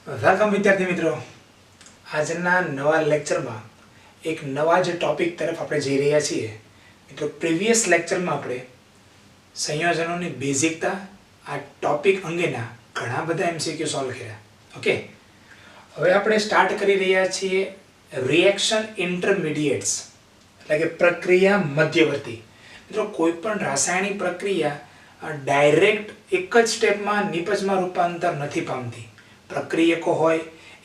Welcome વિદ્યાર્થી મિત્રો, આજના નવા લેક્ચરમાં એક નવા જ ટોપિક તરફ આપણે જઈ રહ્યા છીએ. મિત્રો, પ્રીવિયસ લેક્ચરમાં આપણે સંયોજનોની બેઝિકતા આ ટોપિક અંગેના ઘણા બધા MCQ સોલ્વ કર્યા. ઓકે, હવે આપણે સ્ટાર્ટ કરી રહ્યા છીએ રિએક્શન ઇન્ટરમીડિયેટ્સ, એટલે કે પ્રક્રિયા મધ્યવર્તી. મિત્રો, કોઈ પણ રાસાયણિક પ્રક્રિયા ડાયરેક્ટ એક જ સ્ટેપમાં નિપજમાં રૂપાંતર નથી પામતી. પ્રક્રિયકો હોય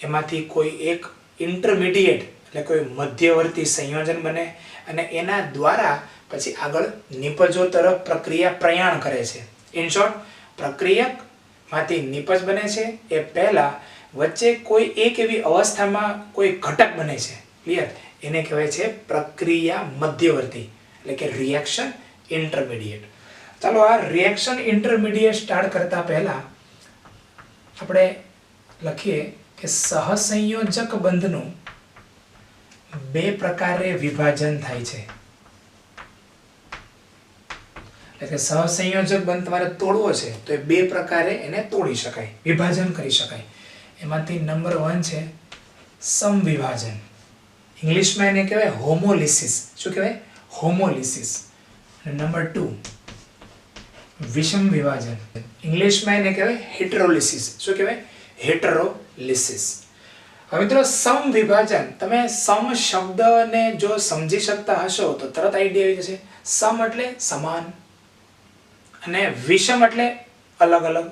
એમાંથી કોઈ એક ઇન્ટરમીડિયેટ એટલે કોઈ મધ્યવર્તી સંયોજન બને અને એના દ્વારા પછી આગળ નિપજો તરફ પ્રક્રિયા પ્રયાણ કરે છે. ઇન શોર્ટ, પ્રક્રિયકમાંથી નિપજ બને છે એ પહેલા વચ્ચે કોઈ એક એવી અવસ્થામાં કોઈ ઘટક બને છે. ક્લિયર? એને કહેવાય છે પ્રક્રિયા મધ્યવર્તી, એટલે કે રિએક્શન ઇન્ટરમીડિયેટ. ચાલો, આ રિએક્શન ઇન્ટરમીડિયેટ સ્ટાર્ટ કરતા પહેલા આપણે લખીએ કે સહસંયોજક બંધનું બે પ્રકારે વિભાજન થાય છે. એટલે કે સહસંયોજક બંધ તમારે તોડવો છે તો એ બે પ્રકારે એને તોડી શકાય, વિભાજન કરી શકાય. એમાંથી નંબર 1 છે સમવિભાજન. ઇંગ્લિશમાં એને કહેવાય હોમોલિસિસ. શું કહેવાય? હોમોલિસિસ. અને નંબર 2 વિષમ વિભાજન. ઇંગ્લિશમાં એને કહેવાય હેટરોલિસિસ. શું કહેવાય? હેટરોલિસિસ. હવે મિત્રો, સમ વિભાજન, તમે સમ શબ્દને જો સમજી શકતા હશો તો તરત આઈડિયા આવી જશે. સમ એટલે સમાન અને વિષમ એટલે અલગ અલગ.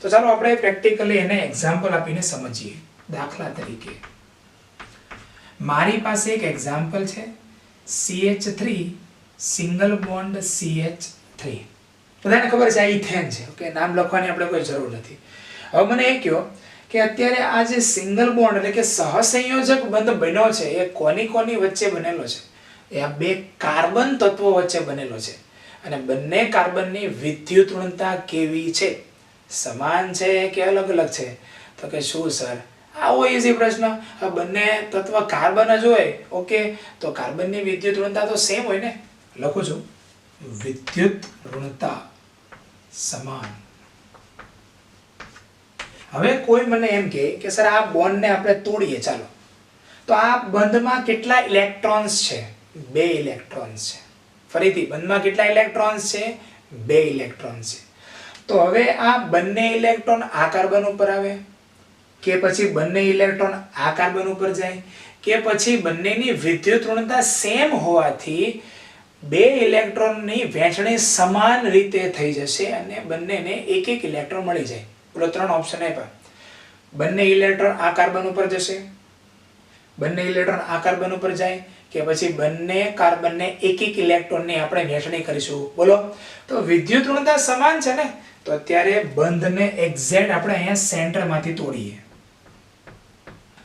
તો ચાલો આપણે પ્રેક્ટિકલી એને એક્ઝામ્પલ આપીને સમજીએ. દાખલા તરીકે મારી પાસે એક એક્ઝામ્પલ છે CH3 સિંગલ બોન્ડ CH3. બધાને ખબર છે આ ઇથેન છે. ઓકે, નામ લખવાની આપણે કોઈ જરૂર નથી. હવે મને એ કહો કે અત્યારે આ જે સિંગલ બોન્ડ એટલે કે સહસંયોજક બંધ બન્યો છે એ કોની વચ્ચે બનેલો છે? એ આ બે કાર્બન તત્વો વચ્ચે બનેલો છે. અને બંને કાર્બનની વિદ્યુત ઋણતા કેવી છે? સમાન છે કે અલગ અલગ છે? તો કે શું સર, આવો ઈઝી પ્રશ્ન. આ બંને તત્વ કાર્બન જ હોય, ઓકે, તો કાર્બનની વિદ્યુત ઋણતા તો સેમ હોય ને. લખું છું, વિદ્યુત ઋણતા સમાન. હવે કોઈ મને એમ કહે કે સર આ બોન્ડને આપણે તોડીએ, ચાલો, તો આ બંધમાં કેટલા ઇલેક્ટ્રોન્સ છે? 2 ઇલેક્ટ્રોન્સ છે. ફરીથી, બંધમાં કેટલા ઇલેક્ટ્રોન્સ છે? 2 ઇલેક્ટ્રોન્સ છે. તો હવે આ બંને ઇલેક્ટ્રોન આ કાર્બન ઉપર આવે કે પછી બંને ઇલેક્ટ્રોન આ કાર્બન ઉપર જાય કે પછી બંનેની વિદ્યુત ઋણતા સેમ હોવાથી 2 ઇલેક્ટ્રોનની વહેંચણી સમાન રીતે થઈ જશે અને બંનેને એક એક ઇલેક્ટ્રોન મળી જાય. બોલો, 3 ઓપ્શન આપ્યા. બંને ઇલેક્ટ્રોન આ કાર્બન ઉપર જશે, બંને ઇલેક્ટ્રોન આ કાર્બન ઉપર જાય કે પછી બંને કાર્બનને એક એક ઇલેક્ટ્રોનની આપણે વહેંચણી કરીશું. બોલો, તો વિદ્યુત ઋણતા સમાન છે ને, તો અત્યારે બંધને એક્ઝેક્ટ આપણે અહીંયા સેન્ટરમાંથી તોડીએ.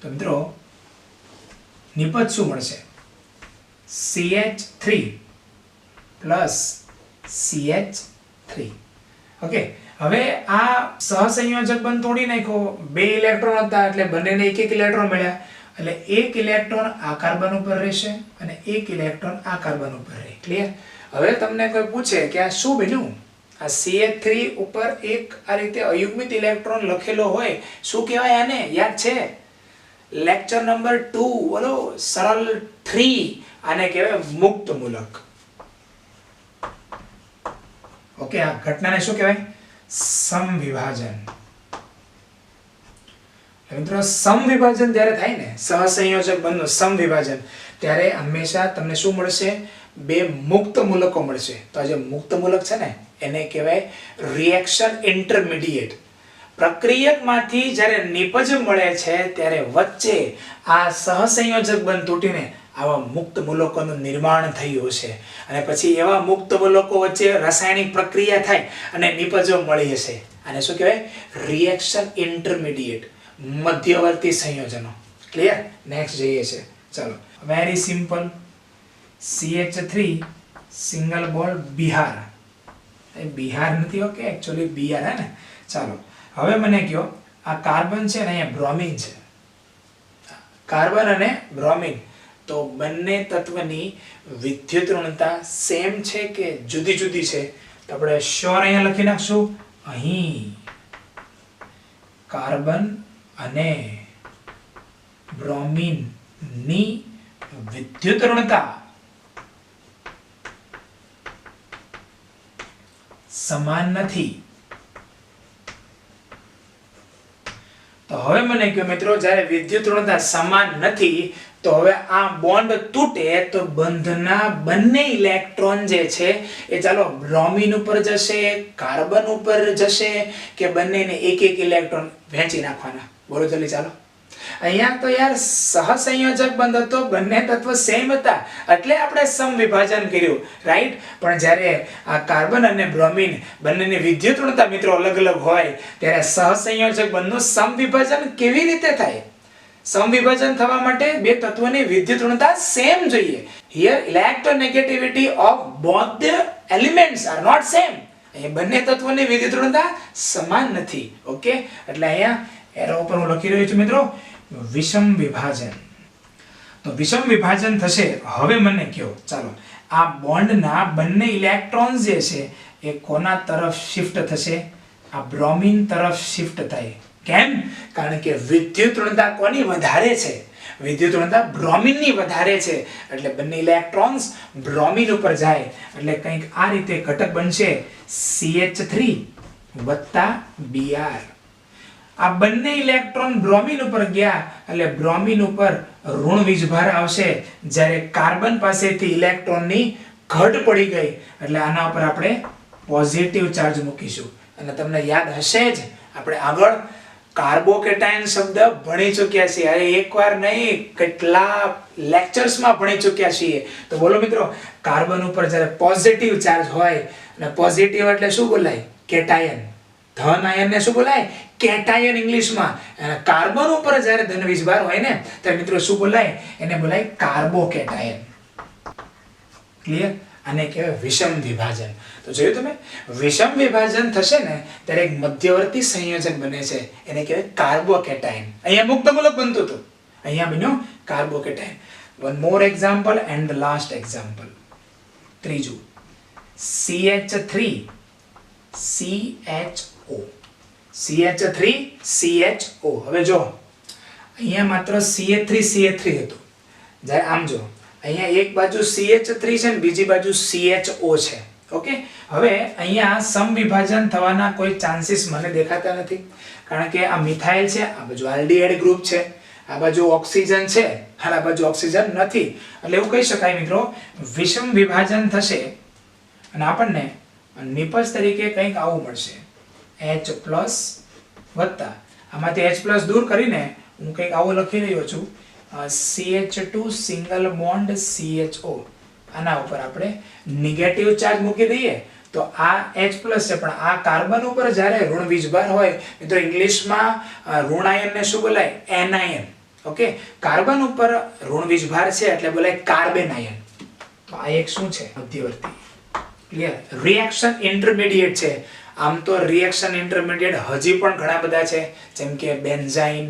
તો મિત્રો, નિપજ શું મળશે? CH3 plus CH3. ઓકે, હવે આ સહસંયોજક બંધ તોડી નાખ્યો. 2 ઇલેક્ટ્રોન હતા એટલે બંનેને એક એક ઇલેક્ટ્રોન મળ્યા. એટલે એક ઇલેક્ટ્રોન આ કાર્બન ઉપર રહેશે અને એક ઇલેક્ટ્રોન આ કાર્બન ઉપર રહે. ક્લિયર? હવે તમને કોઈ પૂછે કે આ શું બન્યું? આ CH3 ઉપર એક આ રીતે અયુગ્મિત ઇલેક્ટ્રોન લખેલો હોય, શું કહેવાય આને? યાદ છે? લેક્ચર નંબર 2, બોલો, સરળ 3. આને કહેવાય મુક્ત મૂલક. ઓકે, આ ઘટનાને શું કહેવાય? સમવિભાજન. મિત્રો, સમવિભાજન જ્યારે થાય ને, સહસંયોજક બંધનું સમવિભાજન, ત્યારે હંમેશા તમને શું મળશે? 2 મુક્ત મૂલકો મળશે. તો આ જે મુક્ત મૂલક છે ને એને કહેવાય રિએક્શન ઇન્ટરમીડિયેટ. પ્રક્રિયકમાંથી જ્યારે નિપજ મળે છે ત્યારે વચ્ચે આ સહસંયોજક બંધ તૂટીને આવા મુક્ત મૂલકોનું નિર્માણ થયું હશે અને પછી એવા મુક્ત મૂલકો વચ્ચે રાસાયણિક પ્રક્રિયા થાય અને નિપજો મળી હશે. આને શું કહેવાય? રિએક્શન ઇન્ટરમીડિયેટ, મધ્યવર્તી સંયોજનો. ક્લિયર? નેક્સ્ટ જઈએ છે. ચાલો, very simple. CH3 single bond Bihar. Bihar નથી, ઓકે, એકચ્યુઅલી બિહાર હે ને. ચાલો, હવે મને કહો, આ કાર્બન છે ને, અહીંયા બ્રોમિન છે. કાર્બન અને બ્રોમિન, તો બંને તત્વની વિદ્યુત ઋણતા સેમ છે કે જુદી જુદી છે? તો આપણે શ્યોર અહીંયા લખી નાખશું. અહીં કાર્બન અને બ્રોમિન ની વિદ્યુત ઋણતા સમાન નથી. તો હવે મને કહો મિત્રો, જ્યારે વિદ્યુત ઋણતા સમાન નથી તો હવે આ બોન્ડ તૂટે તો બંધના બંને ઇલેક્ટ્રોન જે છે એ ચાલો બ્રોમિન ઉપર જશે, કાર્બન ઉપર જશે, કે બંનેને એક એક ઇલેક્ટ્રોન વહેંચી નાખવાના? બોલો જલ્દી ચાલો. અહીંયા તો યાર સહસંયોજક બંધ હતો, બંને તત્વ સેમ હતા એટલે આપણે સમવિભાજન કર્યું, રાઈટ? પણ જ્યારે આ કાર્બન અને બ્રોમિન બંનેની વિદ્યુત ઋણતા મિત્રો અલગ અલગ હોય ત્યારે સહસંયોજક બંધનું સમવિભાજન કેવી રીતે થાય? સમવિભાજન થવા માટે બે તત્વોની વિદ્યુત ઋણતા સેમ જોઈએ. Here electronegativity of both the elements are not same. અહીં બંને તત્વોની વિદ્યુત ઋણતા સમાન નથી. ઓકે, એટલે અહીંયા એરો ઉપર હું લખી રહ્યો છું મિત્રો, વિષમ વિભાજન. તો વિષમ વિભાજન થશે. હવે મને કહો ચાલો, આ બોન્ડના બંને ઇલેક્ટ્રોન્સ જે છે એ કોના તરફ શિફ્ટ થશે? આ બ્રોમિન તરફ શિફ્ટ થાય. કેમ? કારણ કે વિદ્યુત ઋણતા કોની વધારે છે? વિદ્યુત ઋણતા બ્રોમિનની વધારે છે એટલે બંને ઇલેક્ટ્રોન્સ બ્રોમિન ઉપર જાય એટલે કંઈક આ રીતે ઘટક બનશે CH3 વત્તા Br. આ બંને ઇલેક્ટ્રોન બ્રોમિન ઉપર ગયા એટલે બ્રોમિન ઉપર ઋણ વીજભાર આવશે, જ્યારે કાર્બન પાસેથી ઇલેક્ટ્રોનની ઘટ પડી ગઈ એટલે આના ઉપર આપણે પોઝિટિવ ચાર્જ મૂકીશું. અને તમને યાદ હશે જ આપણે આગળ કાર્બોકેટાયન શબ્દ ભણી ચૂક્યા છીએ. અરે એકવાર નહીં, કેટલા લેક્ચર્સમાં ભણી ચૂક્યા છીએ. તો બોલો મિત્રો, કાર્બન ઉપર જ્યારે પોઝિટિવ ચાર્જ હોય, અને પોઝિટિવ એટલે શું બોલાય? કેટાયન. ધન આયનને શું બોલાય? કેટાયન ઇંગ્લિશમાં. અને કાર્બન ઉપર જ્યારે ધન વીજભાર હોય ને ત્યારે મિત્રો શું બોલાય? એને બોલાય કાર્બોકેટાયન. ક્લિયર? આને કહેવાય વિષમ વિભાજન. તો જોયું તમે, વિષમ વિભાજન થશે ને ત્યારે એક મધ્યવર્તી સંયોજન બને છે, એને કહેવાય કાર્બોકેટાયન. અહીંયા મુક્તમૂલક બનતું હતું, અહીંયા બન્યો carbocation. One more example and the last example. ત્રીજું, CH3 CHO. CH3 CHO. હવે જો અહીંયા માત્ર CH3 હતું, જ્યારે આમ જો અહીંયા એક બાજુ CH3 છે ને બીજી બાજુ CHO છે. ઓકે, હવે અહીંયા સમવિભાજન થવાના કોઈ ચાન્સીસ મને દેખાતા નથી, કારણ કે આ મિથાઇલ છે, આ બાજુ આલ્ડીહાઇડ ગ્રુપ છે, આ બાજુ ઓક્સિજન છે, આ બાજુ ઓક્સિજન નથી. એટલે એવું કહી શકાય મિત્રો, વિષમ વિભાજન થશે અને આપણને નિપજ તરીકે કંઈક આવું મળશે, H+ વત્તા આમાંથી H+ દૂર કરીને હું કંઈક આવું લખી રહ્યો છું, CH2 સિંગલ બોન્ડ CHO. આના ઉપર આપણે નેગેટિવ ચાર્જ મૂકી દઈએ તો આ H+ છે, પણ આ કાર્બન ઉપર જ્યારે ઋણ વીજભાર હોય મિત્રો ઇંગ્લિશમાં ઋણ આયનને શું બોલાય? એનાયન. ઓકે, કાર્બન ઉપર ઋણ વીજભાર છે એટલે બોલાય કાર્બન આયન. તો આ એક શું છે? મધ્યવર્તી. ક્લિયર? રિએક્શન ઇન્ટરમીડિયેટ છે. આમ તો રિએક્શન ઇન્ટરમીડિયેટ હજી પણ ઘણા બધા છે, જેમ કે બેન્ઝાઇન,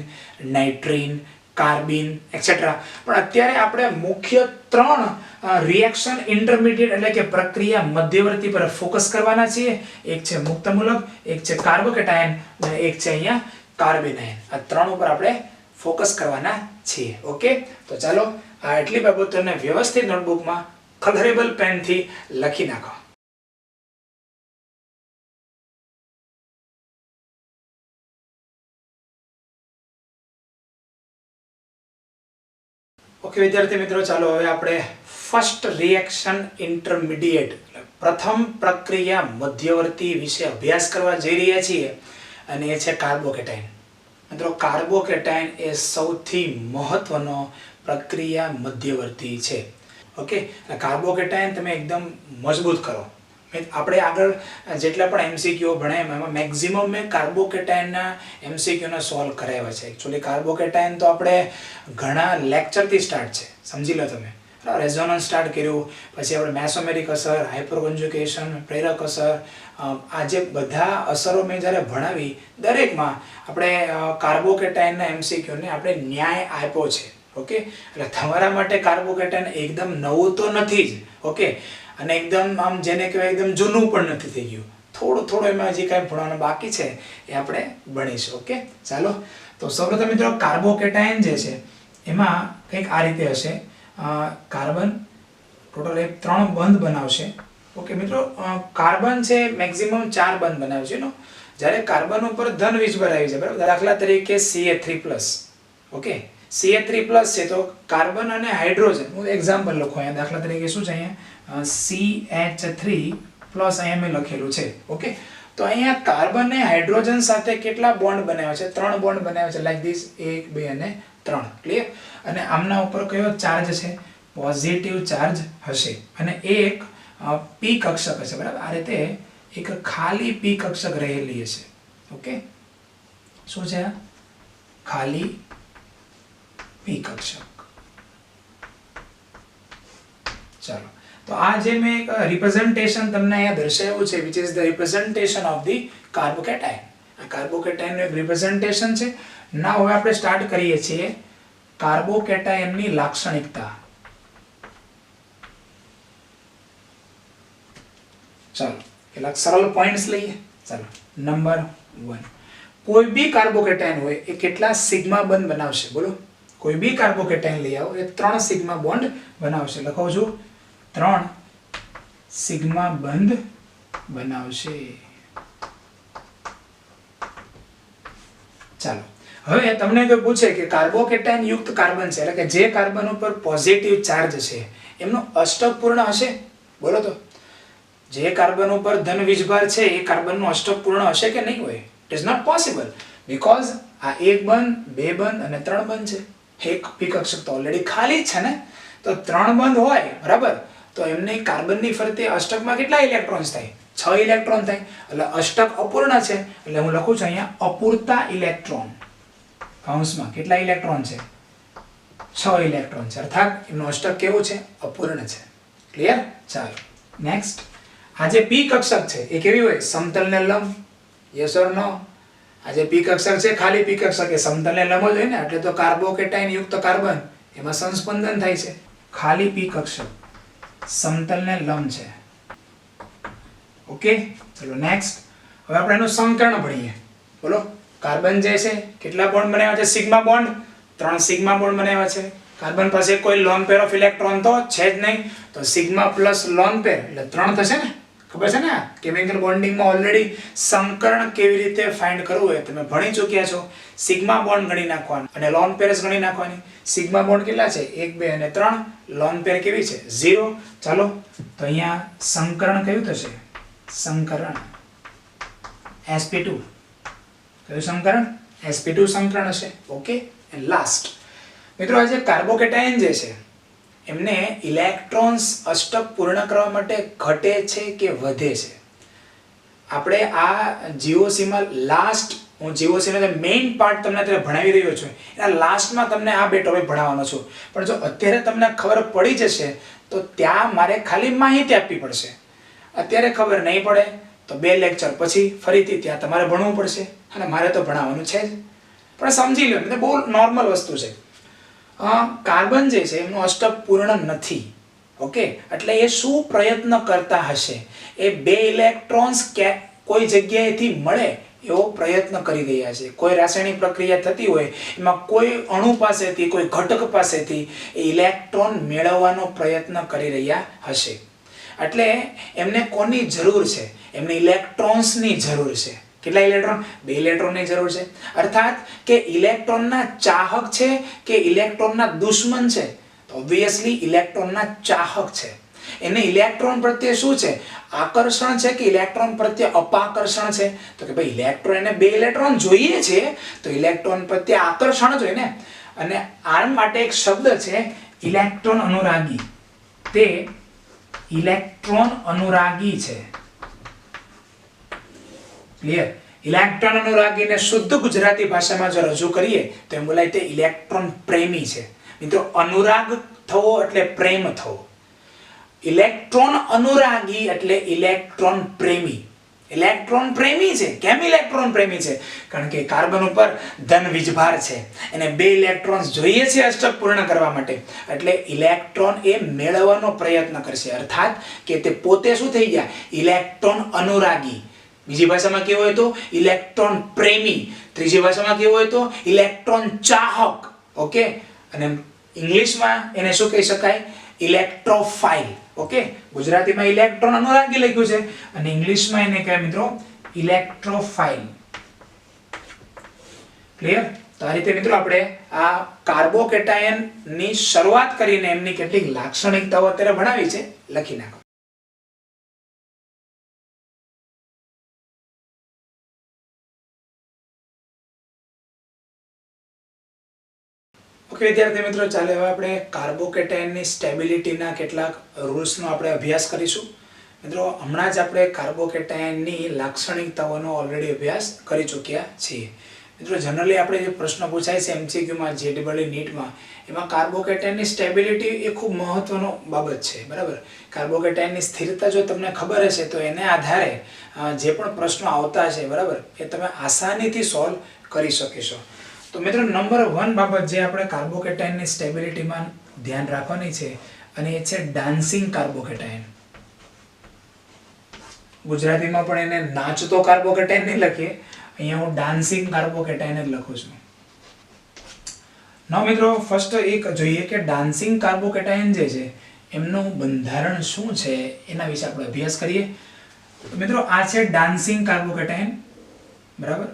નાઇટ્રીન, કાર્બિન એક્સેટ્રા. પણ અત્યારે આપણે મુખ્ય 3 રિએક્શન ઇન્ટરમીડિયેટ એટલે કે પ્રક્રિયા મધ્યવર્તી પર ફોકસ કરવાના છીએ. એક છે મુક્તમૂલક, એક છે કાર્બોકેટાયન અને એક છે અહીંયા કાર્બેનાયન. આ 3 ઉપર આપણે ફોકસ કરવાના છીએ. ઓકે, તો ચાલો આ એટલી બાબતોને વ્યવસ્થિત નોટબુકમાં કલરેબલ પેનથી લખી નાખો. ઓકે વિદ્યાર્થી મિત્રો, ચાલો હવે આપણે ફર્સ્ટ રિએક્શન ઇન્ટરમીડિયેટ પ્રથમ પ્રક્રિયા મધ્યવર્તી વિશે અભ્યાસ કરવા જઈ રહ્યા છીએ, અને એ છે કાર્બોકેટાયન. મિત્રો કાર્બોકેટાયન એ સૌથી મહત્વનો પ્રક્રિયા મધ્યવર્તી છે. ઓકે, કાર્બોકેટાયન તમે એકદમ મજબૂત કરો. આપણે આગળ જેટલા પણ MCQ ભણાવ્યા એમાં મેક્સિમમ મેં કાર્બોકેટાયનના MCQને સોલ્વ કરાવ્યા છે. એકચ્યુઅલી કાર્બોકેટાયન તો આપણે ઘણા લેક્ચરથી સ્ટાર્ટ છે, સમજી લો તમે. રેઝોનન્સ સ્ટાર્ટ કર્યું, પછી આપણે મેસોમેરિક અસર, હાઇપરકોન્જ્યુગેશન, પ્રેરક અસર, આ જે બધા અસરો મેં જ્યારે ભણાવી દરેકમાં આપણે કાર્બોકેટાયનના MCQને આપણે ન્યાય આપ્યો છે. ઓકે, એટલે તમારા માટે કાર્બોકેટાયન એકદમ નવું તો નથી જ. ઓકે, અને એકદમ આમ જેને કહેવાય એકદમ જૂનું પણ નથી થઈ ગયું, થોડું એમાં હજી કાંઈ ભણવાનું બાકી છે એ આપણે ભણીશું. ઓકે, ચાલો. તો સૌપ્રથમ મિત્રો કાર્બોકેટાયન જે છે એમાં કંઈક આ રીતે હશે. કાર્બન ટોટલ 3 બંધ બનાવશે. ઓકે મિત્રો, કાર્બન છે મેક્સિમમ 4 બંધ બનાવે છે. જ્યારે કાર્બન ઉપર ધન વીજભાર આવી જાય, બરાબર. દાખલા તરીકે CH3+. ઓકે, CH3+ છે તો કાર્બન અને હાઇડ્રોજન, હું એક્ઝામ્પલ લખું અહીંયા. દાખલા તરીકે શું છે અહીંયા CH3+ અહીંયા મેં લખેલું છે. ઓકે, તો અહીંયા કાર્બન અને હાઇડ્રોજન સાથે કેટલા બોન્ડ બનાવ્યા છે? 3 બોન્ડ બનાવ્યા છે, લાઈક ધીસ. 1 2 અને 3. ક્લિયર? અને આમના ઉપર કયો ચાર્જ છે? પોઝિટિવ ચાર્જ હશે. અને એક પી કક્ષક હશે, બરાબર. આ રીતે એક ખાલી પી કક્ષક રહેલી હશે. ઓકે, શું છે? ખાલી પી કક્ષક. ચાલો, તો આ જે મેં એક રિપ્રેઝન્ટેશન તમને અહીંયા દર્શાવ્યું છે, which is the representation of the carbocation. આ કાર્બોકેટાયનનું એક રિપ્રેઝન્ટેશન છે. ના, હવે આપણે સ્ટાર્ટ કરીએ છીએ કાર્બોકેટાયનની લાક્ષણિકતા. ચાલો, કેટલાક સરળ પોઈન્ટ્સ લઈએ. ચાલો, નંબર 1, કોઈ બી કાર્બોકેટાયન હોય એ કેટલા સિગ્મા બંધ બનાવશે? બોલો. કોઈ બી કાર્બોકેટાયન લઈ આવો, એ 3 સિગ્મા બોન્ડ બનાવશે. લખો છું, 3 સિગ્મા બંધ બનાવશે. ચાલો, હવે તમને કોઈ પૂછે કે કાર્બોકેટાયન યુક્ત કાર્બન છે, એટલે કે જે કાર્બન ઉપર પોઝિટિવ ચાર્જ છે, એમનો અષ્ટક પૂર્ણ હશે? બોલો તો. જે કાર્બન ઉપર ધન વીજભાર છે એ કાર્બનનું અષ્ટક પૂર્ણ હશે કે નહીં હોય? It is not possible, because આ 1 બંધ 2 બંધ અને 3 બંધ છે. એક પી કક્ષક તો ઓલરેડી ખાલી જ છે ને. તો 3 બંધ હોય, બરાબર, તો એમને કાર્બનની ફરતે અષ્ટકમાં કેટલા ઇલેક્ટ્રોન્સ થાય? 6 ઇલેક્ટ્રોન થાય. એટલે અષ્ટક અપૂર્ણ છે, એટલે હું લખું છું અહીંયા અપૂરતા ઇલેક્ટ્રોન. કૌંસમાં કેટલા ઇલેક્ટ્રોન છે? 6 ઇલેક્ટ્રોન છે. અર્થાત એમનું અષ્ટક કેવું છે? અપૂર્ણ છે. ક્લિયર? ચાલો, નેક્સ્ટ. આ જે પી કક્ષક છે એ કેવી હોય? સમતલને લંબ. યસ ઓર નો? આ જે પી કક્ષક છે, ખાલી પી કક્ષક, એ સમતલને લંબ જ હોય ને. એટલે તો કાર્બોકેટાયન યુક્ત કાર્બન એમાં સંસ્પંદન થાય છે. ખાલી પી કક્ષક સમતલને લંબ છે. ઓકે, ચલો નેક્સ્ટ. હવે આપણે એનું સંકરણ ભણીએ. બોલો, કાર્બન જે છે કેટલા બોન્ડ બનાવ્યા છે? Sigma bond. 3 સિગ્મા બોન્ડ બનાવ્યા છે. કાર્બન પાસે કોઈ લોન પેર ઓફ ઇલેક્ટ્રોન તો છે જ નહીં, તો સિગ્મા પ્લસ લોન પેર એટલે 3 થશે ને. ખબર છે ને? કેમિકલ બોન્ડિંગમાં ઓલરેડી સંકરણ કેવી રીતે ફાઇન્ડ કરવું એ તમે ભણી ચૂક્યા છો. સિગ્મા બોન્ડ ગણી નાખવાનો અને લોન પેર્સ ગણી નાખવાની. સિગ્મા બોન્ડ કેટલા છે? 1 2 અને 3. લોન પેર કેવી છે? 0. ચાલો, તો અહીંયા સંકરણ કયું થશે? સંકરણ sp2. કયું સંકરણ? sp2 સંકરણ હશે. ઓકે, એન્ડ લાસ્ટ મિત્રો, આ જે કાર્બોકેટાયન જે છે એમને ઇલેક્ટ્રોન્સ અષ્ટક પૂર્ણ કરવા માટે ઘટે છે કે વધે છે? આપણે આ જીઓસીમાં લાસ્ટ, હું જીઓસીનો જે મેઇન પાર્ટ તમને અત્યારે ભણાવી રહ્યો છું એના લાસ્ટમાં તમને આ બે ટોપિક ભણાવવાનો છું. પણ જો અત્યારે તમને ખબર પડી જશે તો ત્યાં મારે ખાલી માહિતી આપવી પડશે. અત્યારે ખબર નહીં પડે તો 2 લેક્ચર પછી ફરીથી ત્યાં તમારે ભણવું પડશે, અને મારે તો ભણાવવાનું છે જ. પણ સમજી લો, એટલે બહુ નોર્મલ વસ્તુ છે. કાર્બન જે છે એમનું અષ્ટક પૂર્ણ નથી. ઓકે, એટલે એ શું પ્રયત્ન કરતા હશે? એ 2 ઇલેક્ટ્રોન્સ કોઈ જગ્યાએથી મળે એવો પ્રયત્ન કરી રહ્યા છે. કોઈ રાસાયણિક પ્રક્રિયા થતી હોય એમાં કોઈ અણુ પાસેથી, કોઈ ઘટક પાસેથી એ ઇલેક્ટ્રોન મેળવવાનો પ્રયત્ન કરી રહ્યા હશે. એટલે એમને કોની જરૂર છે? એમને ઇલેક્ટ્રોન્સની જરૂર છે. કેટલા ઇલેક્ટ્રોન? 2 ઇલેક્ટ્રોનની જરૂર છે. અર્થાત કે ઇલેક્ટ્રોનના ચાહક છે કે ઇલેક્ટ્રોનના દુશ્મન છે? તો ઓબ્વિયસલી ઇલેક્ટ્રોનના ચાહક છે. એને ઇલેક્ટ્રોન પ્રત્યે શું છે? આકર્ષણ છે કે ઇલેક્ટ્રોન પ્રત્યે અપાકર્ષણ છે? તો કે ભાઈ ઇલેક્ટ્રોન, એને 2 ઇલેક્ટ્રોન જોઈએ છે તો ઇલેક્ટ્રોન પ્રત્યે આકર્ષણ જ હોય ને. અને આ માટે એક શબ્દ છે ઇલેક્ટ્રોન અનુરાગી. તે ઇલેક્ટ્રોન અનુરાગી છે. ક્લિયર? ઇલેક્ટ્રોન અનુરાગીને શુદ્ધ ગુજરાતી ભાષામાં જો રજૂ કરીએ તો એમ બોલાય તે ઇલેક્ટ્રોન પ્રેમી છે. મિત્રો, અનુરાગ થવો એટલે પ્રેમ થવો. ઇલેક્ટ્રોન અનુરાગી એટલે ઇલેક્ટ્રોન પ્રેમી. ઇલેક્ટ્રોન પ્રેમી છે. કેમ ઇલેક્ટ્રોન પ્રેમી છે? કારણ કે કાર્બન ઉપર ધન વીજભાર છે, એને 2 ઇલેક્ટ્રોન્સ જોઈએ છે અષ્ટક પૂર્ણ કરવા માટે. એટલે ઇલેક્ટ્રોન એ મેળવવાનો પ્રયત્ન કરશે. અર્થાત કે તે પોતે શું થઈ ગયા? ઇલેક્ટ્રોન અનુરાગી. બીજી ભાષામાં કેવો હોય તો ઇલેક્ટ્રોન પ્રેમી, ત્રીજી ભાષામાં કેવો હોય તો ઇલેક્ટ્રોન ચાહક. ઓકે, અને ઇંગ્લિશમાં એને શું કહી શકાય? ઇલેક્ટ્રોફાઇલ. ઓકે, ગુજરાતીમાં ઇલેક્ટ્રોન અનુરાગી લખ્યું છે અને ઇંગ્લિશમાં એને કહેવાય મિત્રો ઇલેક્ટ્રોફાઇલ. ક્લિયર? તો આ રીતે મિત્રો આપણે આ કાર્બોકેટાયન ની શરૂઆત કરીને એમની કેટલીક લાક્ષણિકતાઓ અત્યારે ભણાવી છે, લખી નાખો. ઓકે વિદ્યાર્થી મિત્રો, ચાલો હવે આપણે કાર્બોકેટાયનની સ્ટેબિલિટીના કેટલાક રૂલ્સનો આપણે અભ્યાસ કરીશું. મિત્રો હમણાં જ આપણે કાર્બોકેટાયનની લાક્ષણિકતાઓનો ઓલરેડી અભ્યાસ કરી ચૂક્યા છીએ. મિત્રો જનરલી આપણે જે પ્રશ્ન પૂછાય છે એમસીક્યુમાં, જેડબલઈ નીટમાં, એમાં કાર્બોકેટાયનની સ્ટેબિલિટી એ ખૂબ મહત્વનો બાબત છે. બરાબર, કાર્બોકેટાયનની સ્થિરતા જો તમને ખબર હશે તો એને આધારે જે પણ પ્રશ્નો આવતા છે, બરાબર, એ તમે આસાનીથી સોલ્વ કરી શકશો. તો મિત્રો નંબર 1 બાબત જે આપણે કાર્બોકેટાયનની સ્ટેબિલિટીમાં ધ્યાન રાખવાની છે અને એ છે ડાન્સિંગ કાર્બોકેટાયન. ગુજરાતીમાં પણ એને નાચતો કાર્બોકેટાયન નહીં લખીએ, અહીંયા હું ડાન્સિંગ કાર્બોકેટાયન જ લખું છું. now મિત્રો ફર્સ્ટ એક જોઈએ કે ડાન્સિંગ કાર્બોકેટાયન જે છે એમનું બંધારણ શું છે એના વિશે આપણે અભ્યાસ કરીએ. મિત્રો આ છે ડાન્સિંગ કાર્બોકેટાયન. બરાબર,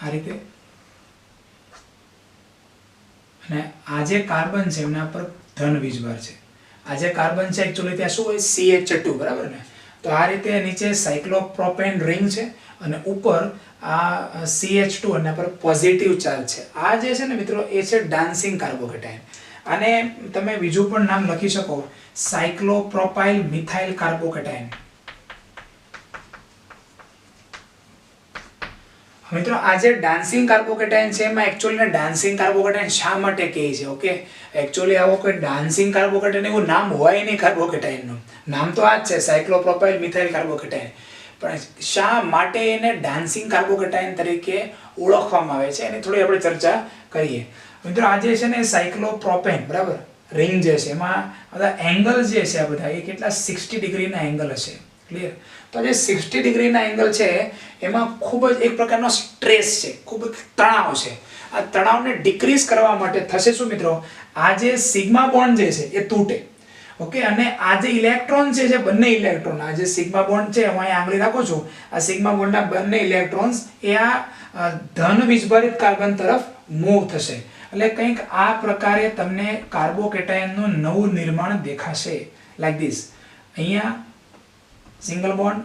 આ રીતે. અને આ જે કાર્બન છે એમના પર ધન વીજભાર છે. આ જે કાર્બન છે એકચ્યુઅલી ત્યાં શું હોય? CH2. બરાબર ને? તો આ રીતે નીચે સાયક્લોપ્રોપેન રિંગ છે અને ઉપર આ CH2 અને પર પોઝિટિવ ચાર્જ છે. આ જે છે ને મિત્રો એ છે ડાન્સિંગ કાર્બોકેટાયન. અને તમે બીજું પણ નામ લખી શકો, સાયક્લોપ્રોપાઇલ મિથાઇલ કાર્બોકેટાયન. મિત્રો આ જે ડાન્સિંગ કાર્બોકેટાયન છે એમાં એકચ્યુઅલી ડાન્સિંગ કાર્બોકેટાયન શા માટે કહે છે? ઓકે, એકચ્યુઅલી આવો કોઈ ડાન્સિંગ કાર્બોકેટાયન એવું નામ હોય નહીં કાર્બોકેટાયનનું. નામ તો આ જ છે, સાયક્લોપ્રોપાઇલ મિથાઇલ કાર્બોકેટાયન. પણ શા માટે એને ડાન્સિંગ કાર્બોકેટાયન તરીકે ઓળખવામાં આવે છે એની થોડી આપણે ચર્ચા કરીએ. મિત્રો આ જે છે ને સાયક્લોપ્રોપેન, બરાબર, રિંગ જે છે એમાં બધા એંગલ જે છે આ બધા એ કેટલા 60 ડિગ્રીના એંગલ હશે. ક્લિયર? તો જે 60 ડિગ્રીના એંગલ છે એમાં ખૂબ જ એક પ્રકારનો સ્ટ્રેસ છે, ખૂબ જ તણાવ છે. આ તણાવને ડિક્રીઝ કરવા માટે થશે શું મિત્રો? આ જે સિગ્મા બોન્ડ જે છે એ તૂટે. ઓકે, અને આ જે ઇલેક્ટ્રોન છે, જે બંને ઇલેક્ટ્રોન, આ જે સિગ્મા બોન્ડ છે, હું અહીંયા આંગળી રાખું છું, આ સિગ્મા બોન્ડના બંને ઇલેક્ટ્રોન્સ એ આ ધન વીજભારિત કાર્બન તરફ મૂવ થશે. એટલે કંઈક આ પ્રકારે તમને કાર્બોકેટાયનનું નવું નિર્માણ દેખાશે, લાઈક ધીસ. અહીંયા સિંગલ બોન્ડ,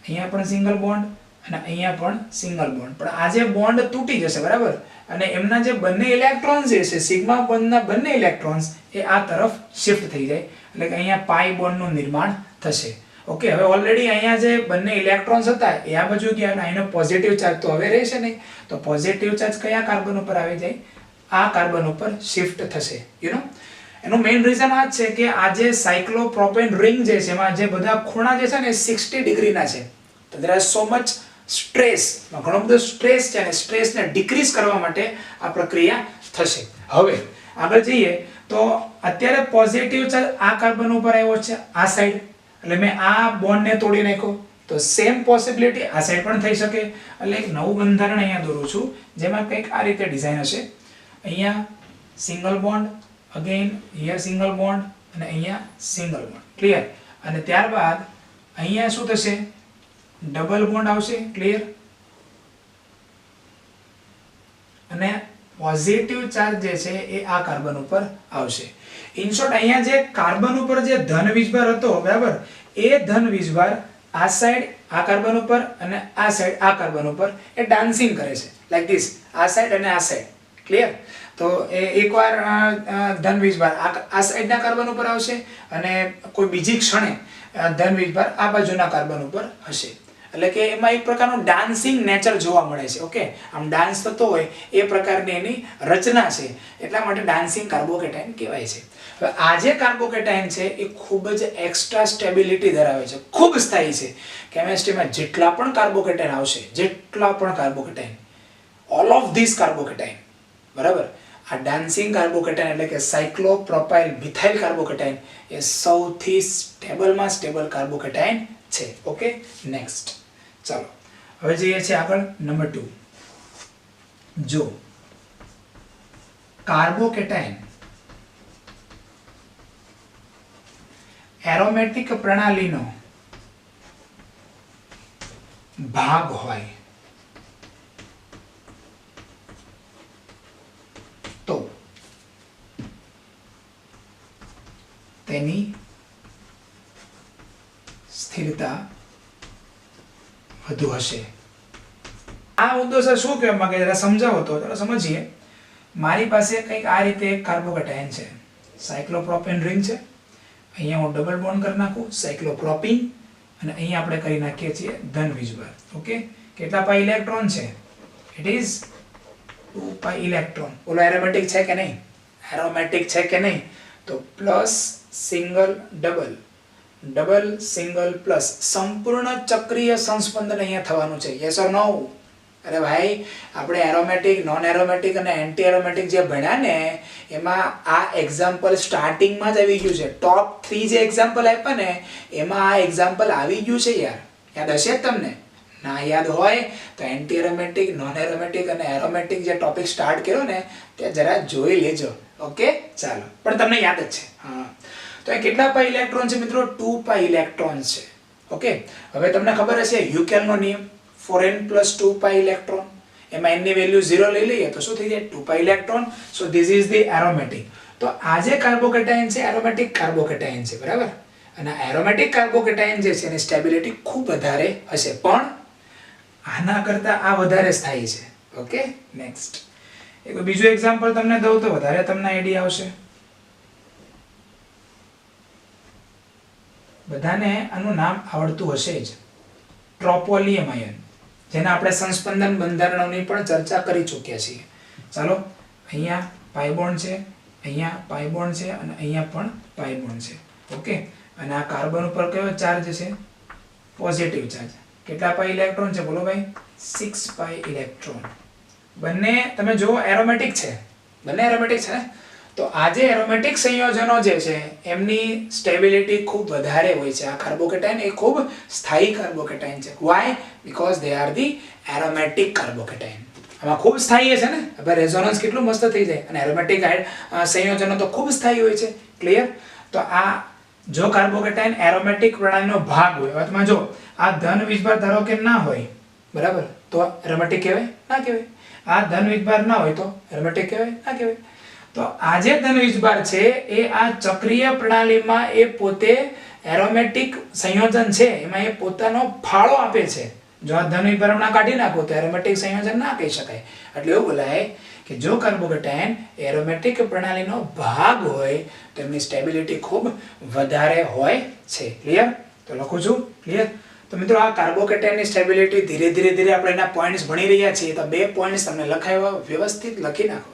અહીંયા પણ સિંગલ બોન્ડ અને અહીંયા પણ સિંગલ બોન્ડ. પણ આ જે બોન્ડ તૂટી જશે, બરાબર, અને એમના જે બંને ઇલેક્ટ્રોન્સ જે છે, સિગ્મા બોન્ડના બંને ઇલેક્ટ્રોન્સ એ આ તરફ શિફ્ટ થઈ જાય. એટલે કે અહીંયા પાઈ બોન્ડનું નિર્માણ થશે. ઓકે, હવે ઓલરેડી અહીંયા જે બંને ઇલેક્ટ્રોન્સ હતા એ આ બાજુ ગયા અને અહીંનો પોઝિટિવ ચાર્જ તો હવે રહેશે નહીં. તો પોઝિટિવ ચાર્જ કયા કાર્બન ઉપર આવી જાય? આ કાર્બન ઉપર શિફ્ટ થશે. યુ નો, એનું મેઇન રીઝન આ જ છે કે આ જે સાયક્લોપ્રોપેન રિંગ જે છે એમાં જે બધા ખૂણા જે છે ને 60 ડિગ્રીના છે. તો there is so much stress, ઘણો બધો સ્ટ્રેસ છે અને સ્ટ્રેસને ડિક્રીઝ કરવા માટે આ પ્રક્રિયા થશે. હવે આગળ જઈએ તો અત્યારે પોઝિટિવ ચાર્જ આ કાર્બન ઉપર આવ્યો છે આ સાઈડ, એટલે મેં આ બોન્ડને તોડી નાખ્યો. તો સેમ પોસિબિલિટી આ સાઈડ પણ થઈ શકે. એટલે એક નવું બંધારણ અહીંયા દોરું છું જેમાં કંઈક આ રીતે ડિઝાઇન હશે. અહીંયા single bond, again here single bond અને અહીંયા સિંગલ બોન્ડ. ક્લિયર? અને ત્યારબાદ અહીંયા શું થશે? ડબલ બોન્ડ આવશે. ક્લિયર? અને પોઝિટિવ ચાર્જ જે છે એ આ કાર્બન ઉપર આવશે. ઇન શોર્ટ અહીંયા જે કાર્બન ઉપર જે ધન વીજભાર હતો, બરાબર, એ ધન વીજભાર આ સાઈડ આ કાર્બન ઉપર અને આ સાઈડ આ કાર્બન ઉપર એ ડાન્સિંગ કરે છે, લાઈક ધીસ, આ સાઈડ અને આ સાઈડ. ક્લિયર? તો એ એકવાર ધન વીજભાર આ સાઈડના કાર્બન ઉપર આવશે અને કોઈ બીજી ક્ષણે ધન વીજભાર આ બાજુના કાર્બન ઉપર હશે. એટલે કે એમાં એક પ્રકારનું ડાન્સિંગ નેચર જોવા મળે છે. ઓકે, આમ ડાન્સ થતો હોય એ પ્રકારની એની રચના છે, એટલા માટે ડાન્સિંગ કાર્બોકેટાયન કહેવાય છે. હવે આ જે કાર્બોકેટાયન છે એ ખૂબ જ એક્સ્ટ્રા સ્ટેબિલિટી ધરાવે છે, ખૂબ સ્થાયી છે. કેમેસ્ટ્રીમાં જેટલા પણ કાર્બોકેટાયન આવશે, જેટલા પણ carbocation, all of this carbocation, બરાબર, આ ડાન્સિંગ કાર્બોકેટાયન એટલે કે સાયક્લોપ્રોપાઇલ મિથાઇલ કાર્બોકેટાયન એ સૌથી સ્ટેબલમાં સ્ટેબલ કાર્બોકેટાયન છે. ઓકે, નેક્સ્ટ ચાલો હવે જઈએ છીએ આગળ નંબર 2. જો કાર્બોકેટાયન એરોમેટિક પ્રણાલીનો ભાગ હોય તો તેની સ્થિરતા વધુ હશે. આ મુદ્દો સર શું કહેવા માંગે જરા સમજાવો તો જરા સમજીએ. મારી પાસે કંઈક આ રીતે એક કાર્બોકેટાયન છે, સાયક્લોપ્રોપેન રિંગ છે. અહીંયા હું ડબલ બોન્ડ કરી નાખું સાયક્લોપ્રોપીન, અને અહીંયા આપણે કરી નાખીએ છીએ ધન વીજભાર. ઓકે, કેટલા પાઈ ઇલેક્ટ્રોન છે? It is 2 pi electron. બોલો એરોમેટિક છે કે નહીં? એરોમેટિક છે કે નહીં? તો plus single double, double single plus, સંપૂર્ણ ચક્રીય સંસ્પંદન અહીંયા થવાનું છે. યસ ઓર નો? અરે ભાઈ, આપણે એરોમેટિક, નોન એરોમેટિક અને એન્ટી એરોમેટિક જે ભણ્યા ને એમાં આ એક્ઝામ્પલ સ્ટાર્ટિંગમાં જ આવી ગયું છે. ટોપ 3 જે એક્ઝામ્પલ આપ્યા ને એમાં આ એક્ઝામ્પલ આવી ગયું છે યાર. યાદ હશે તમને? ના યાદ હોય તો એન્ટી એરોમેટિક, નોન એરોમેટિક અને એરોમેટિક જે ટોપિક સ્ટાર્ટ કર્યો ને તે જરા જોઈ લેજો. ઓકે, ચાલો, પણ તમને યાદ જ છે. હા, તો એ કેટલા પાઈ ઇલેક્ટ્રોન છે મિત્રો? 2 પાઈ ઇલેક્ટ્રોન છે. ઓકે, હવે તમને ખબર હશે યુકેલનો નિયમ 4n + 2 પાઈ ઇલેક્ટ્રોન. એમાં n ની વેલ્યુ 0 લઈ લઈએ તો શું થઈ જાય? 2 pi electron. So this is the aromatic. તો આ જે કાર્બોકેટાયન છે એરોમેટિક કાર્બોકેટાયન છે, બરાબર? અને એરોમેટિક કાર્બોકેટાયન જે છે એની સ્ટેબિલિટી ખૂબ વધારે હશે, પણ આના કરતાં આ વધારે સ્થાયી છે. ઓકે, નેક્સ્ટ એક બીજું એક્ઝામ્પલ તમને દઉં તો વધારે તમને આઈડિયા આવશે. બધાને આનું નામ આવડતું હશે જ, ટ્રોપોલિયમ આયન, જેના આપણે સંસ્પંદન બંધારણોની પણ ચર્ચા કરી ચૂક્યા છીએ. ચાલો, અહીંયા પાઈ બોન્ડ છે, અહીંયા પાઈ બોન્ડ છે અને અહીંયા પણ પાઈ બોન્ડ છે. ઓકે, અને આ કાર્બન ઉપર કયો ચાર્જ છે? Positive charge. કેટલા પાઈ ઇલેક્ટ્રોન છે? બોલો ભાઈ, 6 પાઈ ઇલેક્ટ્રોન. બંને તમે જુઓ એરોમેટિક છે, બંને એરોમેટિક છે. તો આ જે એરોમેટિક સંયોજનો જે છે એમની સ્ટેબિલિટી ખૂબ વધારે હોય છે. આ કાર્બોકેટાયન એ ખૂબ સ્થાયી કાર્બોકેટાયન છે. Why? Because they are the aromatic carbocation. આમાં ખૂબ સ્થાયી છે ને, હવે રેઝોનન્સ કેટલું મસ્ત થઈ જાય. અને એરોમેટિક સંયોજનો તો ખૂબ સ્થાયી હોય છે. ક્લિયર? તો આ જો કાર્બોકેટાયન એરોમેટિક પ્રણાલીનો ભાગ હોય, હવે તમે જો આ ધન વીજભાર ધારો કે ના હોય, બરાબર, તો એરોમેટિક કહેવાય? ના કહેવાય. આ ધન વીજભાર ના હોય તો એરોમેટિક કહેવાય? ના કહેવાય. તો આ જે ધન વીજભાર છે એ આ ચક્રીય પ્રણાલીમાં એ પોતે એરોમેટિક સંયોજન છે એમાં એ પોતાનો ફાળો આપે છે. જો આ ધન વીજભાર હમણાં કાઢી નાખો તો એરોમેટિક સંયોજન ના કહી શકાય. એટલે એવું બોલાય કે જો કાર્બોકેટાયન એરોમેટિક પ્રણાલીનો ભાગ હોય તો એમની સ્ટેબિલિટી ખૂબ વધારે હોય છે. ક્લિયર? તો લખું છું. ક્લિયર? તો મિત્રો આ કાર્બોકેટાયનની સ્ટેબિલિટી ધીરે ધીરે આપણે એના પોઈન્ટ્સ ભણી રહ્યા છીએ. તો 2 પોઈન્ટ્સ તમને લખાવ્યા, વ્યવસ્થિત લખી નાખો.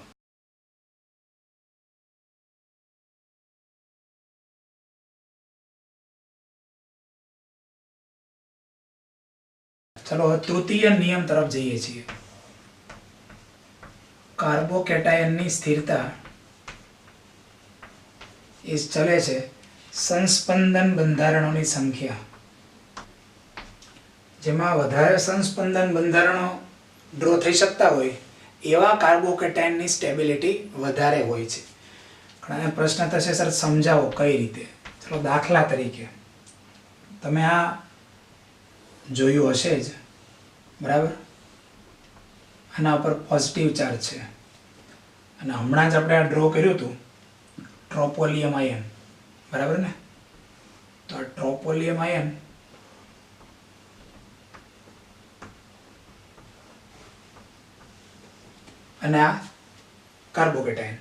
ચલો તૃતીય નિયમ તરફ જઈએ છીએ. કાર્બોકેટાયનની સ્થિરતા એ ચલે છે સંસ્પંદન બંધારણોની સંખ્યા. જેમાં વધારે સંસ્પંદન બંધારણો ડ્રો થઈ શકતા હોય એવા કાર્બોકેટાયનની સ્ટેબિલિટી વધારે હોય છે. ઘણાને પ્રશ્ન થશે સર સમજાવો કઈ રીતે? ચલો દાખલા તરીકે તમે આ જોયું હશે જ, બરાબર? આના ઉપર પોઝિટિવ ચાર્જ છે અને હમણાં જ આપણે આ ડ્રો કર્યું હતું ટ્રોપોલિયમ આયન, બરાબર ને? તો આ ટ્રોપોલિયમ આયન અને આ કાર્બોકેટાયન,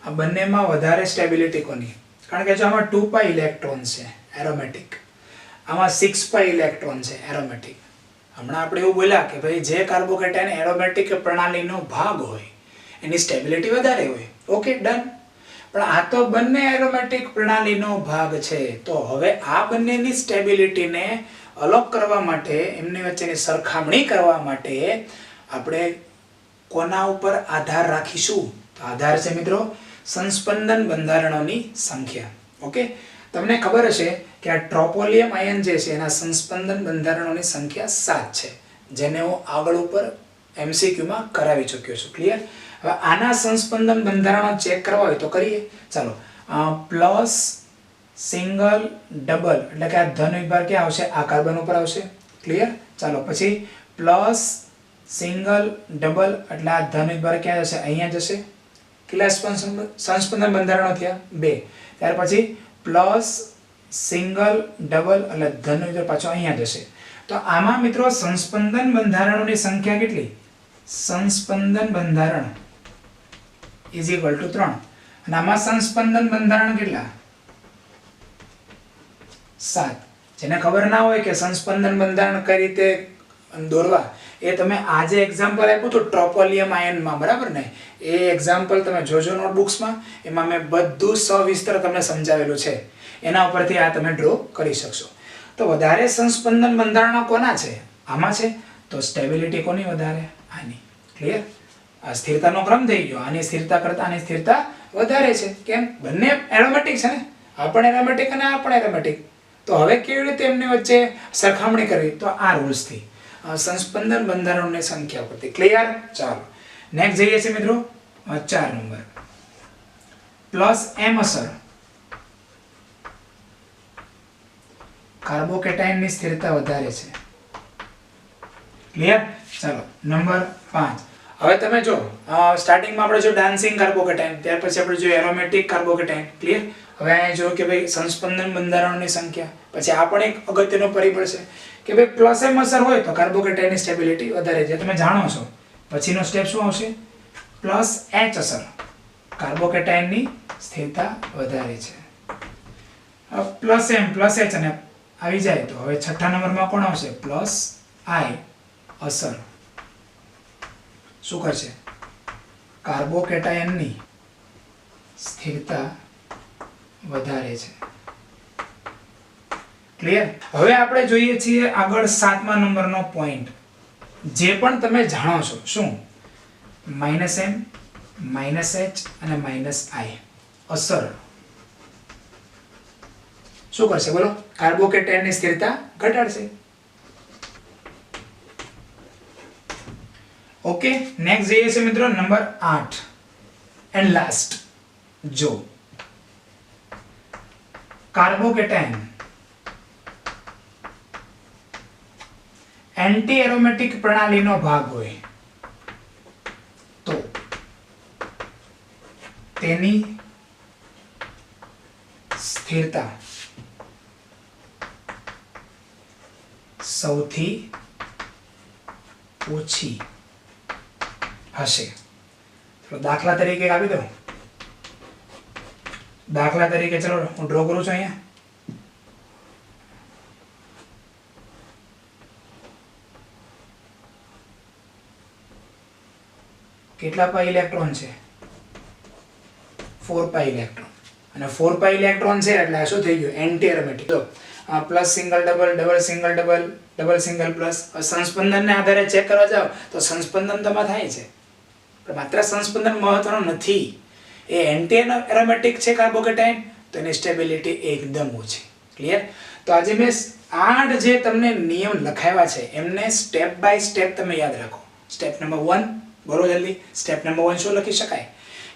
આ બંનેમાં વધારે સ્ટેબિલિટી કોની? કારણ કે જો આમાં 2 પાઈ ઇલેક્ટ્રોન છે એરોમેટિક, આમાં 6 પાઈ ઇલેક્ટ્રોન છે એરોમેટિક. હમણાં આપણે એવું બોલ્યા કે ભાઈ જે કાર્બોકેટાયન એરોમેટિક પ્રણાલીનો ભાગ હોય એની સ્ટેબિલિટી વધારે હોય. Okay, done. પણ આ તો બંને એરોમેટિક પ્રણાલીનો ભાગ છે. તો હવે આ બંનેની સ્ટેબિલિટીને અલગ કરવા માટે, એમની વચ્ચેની સરખામણી કરવા માટે આપણે કોના ઉપર આધાર રાખીશું? તો આધાર છે મિત્રો સંસ્પંદન બંધારણોની સંખ્યા. ઓકે, તમને ખબર હશે કે આ ટ્રોપોલિયમ આયન જે છે એના સંસ્પંદન બંધારણોની સંખ્યા 7 છે, જેને હું આગળ ઉપર એમસીક્યુમાં કરાવી ચૂક્યો છું. ક્લિયર? હવે આના સંસ્પંદન બંધારણો ચેક કરવા હોય તો કરીએ. ચાલો, પ્લસ, સિંગલ, ડબલ એટલે કે આ ધન વિભાર ક્યાં આવશે? આ કાર્બન ઉપર આવશે. ક્લિયર? ચાલો, પછી પ્લસ, સિંગલ, ડબલ એટલે આ ધન વિભાર ક્યાં જશે? અહીંયા જશે. કેટલા સંસ્પંદન બંધારણો થયા? 2. ત્યાર પછી પ્લસ, સિંગલ, ડબલ એટલે ધન વિભાર પાછો અહીંયા જશે. તો આમાં મિત્રો સંસ્પંદન બંધારણોની સંખ્યા કેટલી? સંસ્પંદન બંધારણ ઇઝ ઇક્વલ ટુ 3. અને આમાં સંસ્પંદન બંધારણ કેટલા? 7. જેને ખબર ના હોય કે સંસ્પંદન બંધારણ કઈ રીતે દોરવા, એ તમે આજે એક્ઝામ્પલ આપ્યું હતું ટ્રોપોલિયમ આયનમાં, બરાબર ને? એ એક્ઝામ્પલ તમે જોજો નોટબુક્સમાં, એમાં મેં બધું સવિસ્તર તમને સમજાવેલું છે. એના ઉપરથી આ તમે ડ્રો કરી શકશો. તો વધારે સંસ્પંદન બંધારણો કોના છે? આમાં છે. તો સ્ટેબિલિટી કોની વધારે? આની. ક્લિયર? આ સ્થિરતાનો ક્રમ થઈ ગયો. આની સ્થિરતા કરતા આની સ્થિરતા વધારે છે. કેમ? બંને એરોમેટિક છે ને, આ પણ એરોમેટિક અને આ પણ એરોમેટિક. તો હવે કેવી રીતે એમની વચ્ચે સરખામણી કરવી? તો આ રૂલ્સથી, સંસ્પંદન બંધારણોની સંખ્યા પરથી. ક્લિયર? ચાલો, નેક્સ્ટ જઈએ છીએ મિત્રો 4 નંબર. પ્લસ એમ અસર કાર્બોકેટાયનની સ્થિરતા વધારે છે. ક્લિયર? ચાલો, નંબર 5. હવે તમે જો સ્ટાર્ટિંગમાં આપણે જો ડાન્સિંગ કાર્બોકેટાયન, ત્યાર પછી આપણે જો એરોમેટિક કાર્બોકેટાયન. ક્લિયર? હવે અહીંયા જો કે ભાઈ સંસ્પંદન બંધારણોની સંખ્યા, પછી આ પણ એક અગત્યનો પરિબળ છે કે ભાઈ પ્લસ એમ અસર હોય તો કાર્બોકેટાયનની સ્ટેબિલિટી વધારે છે, તમે જાણો છો. પછીનો સ્ટેપ શું આવશે? પ્લસ એચ અસર કાર્બોકેટાયનની સ્થિરતા વધારે છે. પ્લસ એમ પ્લસ એચ અને આવી જાય તો હવે છઠ્ઠા નંબરમાં કોણ આવશે? પ્લસ આઈ અસર શું કરશે? કાર્બોકેટાયનની સ્થિરતા વધારે છે. ક્લિયર? હવે આપણે જોઈએ છીએ આગળ 7મા નંબરનો પોઈન્ટ, જે પણ તમે જાણો છો. શું? માઇનસ એમ, માઇનસ એચ અને માઇનસ આઈ અસર શું કરશે? બોલો. કાર્બોકેટાયનની સ્થિરતા ઘટાડશે. ઓકે, નેક્સ્ટ જઈએ છે મિત્રો નંબર 8 એન્ડ લાસ્ટ. જો કાર્બોકેટાયન એન્ટી એરોમેટિક પ્રણાલીનો ભાગ હોય તો તેની સ્થિરતા સૌથી ઓછી હશે. તો દાખલા તરીકે આપી દો. દાખલા તરીકે ચલો હું ડ્રો કરું છું અહીંયા. કેટલા પાઈ ઇલેક્ટ્રોન છે? 4 પાઈ ઇલેક્ટ્રોન. અને 4 પાઈ ઇલેક્ટ્રોન છે એટલે આ શું થઈ ગયું? Anti aromatic. તો plus single double, double single double, double single plus. સંસ્પંદનને આધારે ચેક કરવા જાવ તો સંસ્પંદન તમારે થાય છે, પણ માત્ર સંસ્પંદન મહત્વનું નથી. એ એન્ટી એરોમેટિક છે કાર્બોકેટાયન, તો એની સ્ટેબિલિટી એકદમ ઓછી. ક્લિયર? તો આજે મેં 8 જે તમને નિયમ લખાવ્યા છે એમને સ્ટેપ બાય સ્ટેપ તમે યાદ રાખો. સ્ટેપ નંબર 1 બોલો જલ્દી. સ્ટેપ નંબર 1 શું લખી શકાય?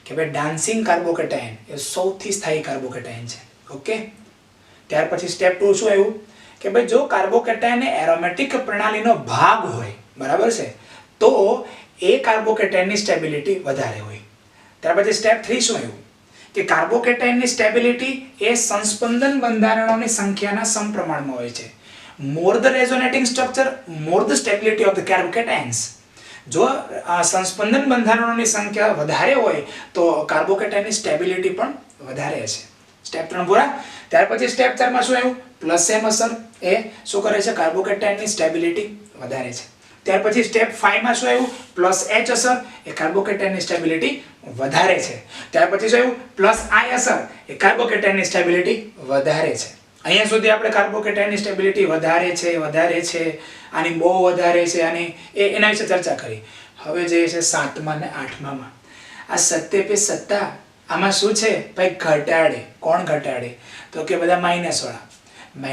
કે ભાઈ ડાન્સિંગ કાર્બોકેટાયન એ સૌથી સ્થાયી કાર્બોકેટાયન છે. ઓકે. ત્યાર પછી સ્ટેપ 2 શું આવ્યું? કે ભાઈ જો કાર્બોકેટાયન એ એરોમેટિક પ્રણાલીનો ભાગ હોય, બરાબર છે, તો એ કાર્બોકેટાયનની સ્ટેબિલિટી વધારે હોય. ત્યાર પછી સ્ટેપ 3 શું આવ્યું? કે કાર્બોકેટાયનની સ્ટેબિલિટી એ સંસ્પંદન બંધારણોની સંખ્યાના સમપ્રમાણમાં હોય છે. More the resonating structure, more the stability of the carbocations. જો આ સંસ્પંદન બંધારણોની સંખ્યા વધારે હોય તો કાર્બોકેટાયનની સ્ટેબિલિટી પણ વધારે હશે. સ્ટેપ 3 પૂરા. ત્યાર પછી સ્ટેપ 4 માં શું આવ્યું? પ્લસ એમ અસર એ શું કરે છે? કાર્બોકેટાયનની સ્ટેબિલિટી વધારે છે. ત્યાર પછી સ્ટેપ 5 માં શું આવ્યું? પ્લસ એચ અસર એ કાર્બોકેટાયનની સ્ટેબિલિટી વધારે છે. ત્યાર પછી શું આવ્યું? પ્લસ આઈ અસર એ કાર્બોકેટાયનની સ્ટેબિલિટી વધારે છે. અહીંયા સુધી આપણે કાર્બોકેટાયનની સ્ટેબિલિટી વધારે છે, આની બહુ વધારે છે, આની એના વિશે ચર્ચા કરી. હવે જે છે 7મા અને 8મામાં આ સત્ય પે સત્તા આમાં શું છે ભાઈ ઘટાડે. કોણ ઘટાડે? તો કે બધા માઇનસ વાળા. -m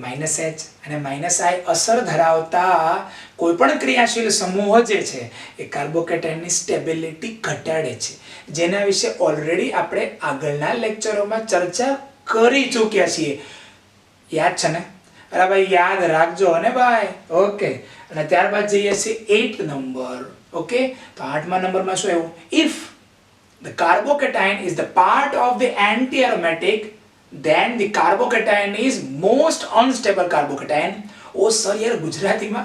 -h અને -i અસર ધરાવતા કોઈ પણ ક્રિયાશીલ સમૂહ જે છે એ કાર્બોકેટાયનની સ્ટેબિલિટી ઘટાડે છે, જેના વિશે ઓલરેડી આપણે આગળના લેક્ચરોમાં ચર્ચા કરી ચૂક્યા છીએ. યાદ છે ને? અરે ભાઈ યાદ રાખજો ને ભાઈ. ઓકે. અને ત્યારબાદ જઈએ છીએ 8th નંબર. ઓકે, તો 8મા નંબરમાં શું આવ્યું? If the carbocation is the part of the anti-aromatic, then the carbocation is most unstable carbocation. ઓ સર યાર ગુજરાતીમાં,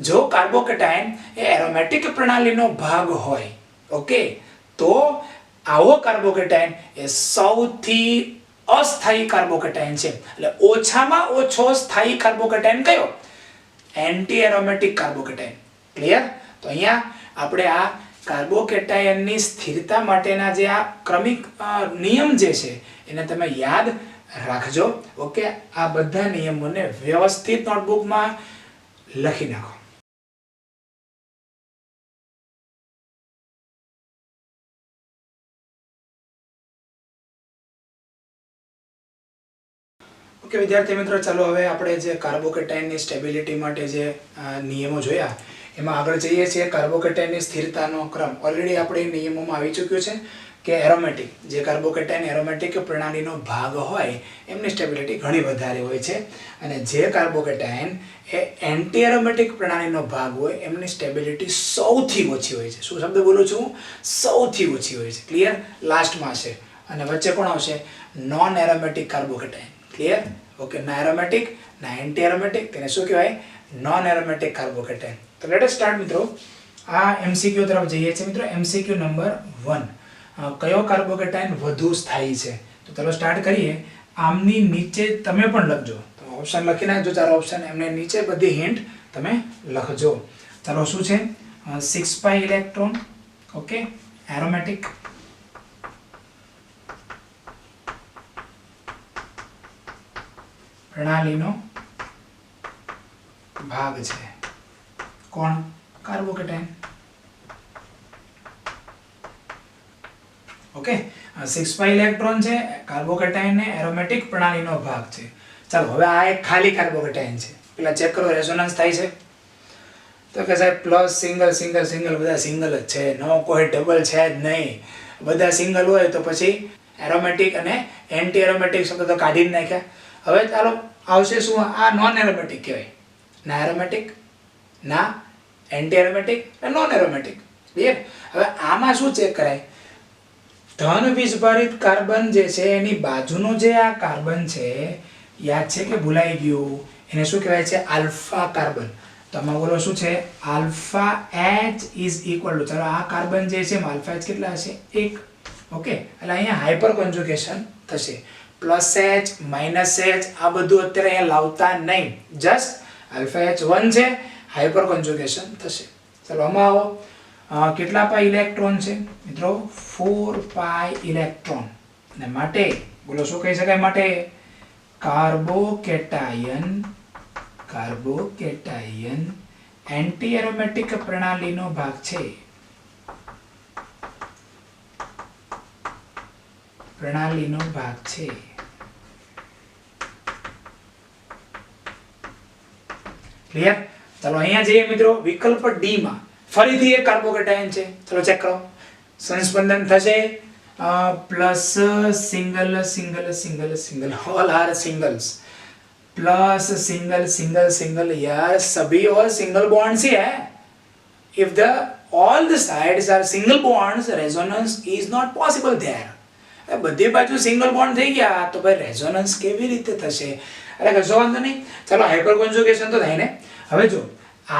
જો કાર્બોકેટાયન એ એરોમેટિક પ્રણાલીનો ભાગ હોય, ઓકે, તો આવો કાર્બોકેટાયન એ સૌથી અસ્થાયી કાર્બોકેટાયન છે. એટલે ઓછામાં ઓછો સ્થાયી કાર્બોકેટાયન કયો? Anti aromatic carbocation. ક્લિયર? તો અહીંયા આપણે આ કાર્બોકેટાયનની સ્થિરતા માટેના જે આ ક્રમિક નિયમ જે છે એને તમે યાદ રાખજો. ઓકે, આ બધા નિયમોને વ્યવસ્થિત નોટબુકમાં લખી નાખો. ઓકે વિદ્યાર્થી મિત્રો, ચાલો હવે આપણે જે કાર્બોકેટાયનની સ્ટેબિલિટી માટે જે નિયમો જોયા એમાં આગળ જઈએ છીએ. કાર્બોકેટાયનની સ્થિરતાનો ક્રમ ઓલરેડી આપણે નિયમોમાં આવી ચૂક્યો છે કે એરોમેટિક, જે કાર્બોકેટાયન એરોમેટિક પ્રણાલીનો ભાગ હોય એમની સ્ટેબિલિટી ઘણી વધારે હોય છે, અને જે કાર્બોકેટાયન એ એન્ટી એરોમેટિક પ્રણાલીનો ભાગ હોય એમની સ્ટેબિલિટી સૌથી ઓછી હોય છે. શું શબ્દ બોલું છું? સૌથી ઓછી હોય છે. ક્લિયર? લાસ્ટમાં છે. અને વચ્ચે કોણ આવશે? Non aromatic carbocation. Clear? Okay, ના એરોમેટિક ના એન્ટી એરોમેટિક, તેને શું કહેવાય? Non aromatic carbocation. તો લેટ અસ સ્ટાર્ટ મિત્રો. આ MCQ તરફ જઈએ છીએ મિત્રો. MCQ નંબર 1, કયો કાર્બોકેટાયન વધુ સ્થાયી છે? તો ચલો સ્ટાર્ટ કરીએ. આમની નીચે તમે પણ લખજો. તો ઓપ્શન લખી નાખજો, 4 ઓપ્શન, એમને નીચે બધી હિન્ટ તમે લખજો. ચાલો શું છે? 6 ઇલેક્ટ્રોન. Okay, aromatic. પ્રણાલીનો ભાગ છે. કોણ? કાર્બોકેટાયન. ઓકે, 6 ઇલેક્ટ્રોન છે, કાર્બોકેટાયન ને એરોમેટિક પ્રણાલીનો ભાગ છે. ચાલો હવે આ એક ખાલી કાર્બોકેટાયન છે. પેલા ચેક કરો, રેઝોનન્સ થાય છે? તો કે સાહેબ પ્લસ સિંગલ સિંગલ સિંગલ, બધા સિંગલ જ છે, નો કોઈ ડબલ છે જ નહીં. બધા સિંગલ હોય તો પછી એરોમેટિક અને એન્ટી એરોમેટિક શબ્દ તો કાઢી જ નાખ્યા. હવે ચાલો આવશે શું? આ નોન એરોમેટિક કહેવાય. ના એરોમેટિક, ના એન્ટી એરોમેટિક, ના નોન એરોમેટિક. ક્લિયર? હવે આમાં શું ચેક કરાય? ધન વીજભારિત કાર્બન જે છે એની બાજુનો જે આ કાર્બન છે, યાદ છે કે ભૂલાઈ ગયું? એને શું કહેવાય છે? Alpha carbon. તો આમાં બોલો શું છે? Alpha H is equal to, ચાલો આ કાર્બન જે છે આલ્ફા H કેટલા હશે? 1. ઓકે, એટલે અહીંયા હાઇપર કોન્જુગેશન થશે. પ્લસ H માઇનસ H આ બધું અત્યારે અહીંયા લાવતા નહીં. જસ્ટ આલ્ફા H 1 છે, હાઇપર કોન્જુગેશન થશે. ચાલો આમાં આવો. કેટલા પાઈ ઇલેક્ટ્રોન છે મિત્રો? 4 પાઈ ઇલેક્ટ્રોન. અને માટે બોલો શું કહી શકાય? માટે કાર્બોકેટાયન એન્ટી એરોમેટિક પ્રણાલીનો ભાગ છે. પ્રણાલીનો ભાગ છે. ક્લિયર? ચાલો અહીંયા જઈએ મિત્રો. વિકલ્પ ડી માં ફરીથી એક કાર્બોકેટાયન છે. ચલો ચેક કરો. સંસ્પંદન થશે plus single single single single, all are singles, plus single single single. यार सभी और सिंगल बॉन्ड्स ही है. if the all the sides are single bonds, resonance is not possible there. બધી બાજુ સિંગલ બોન્ડ થઈ ગયા તો ભાઈ રેઝોનન્સ કેવી રીતે થશે? એટલે કશો વાંધો નહીં. ચાલો હાઇપર કોન્જુગેશન તો થાય ને. હવે જો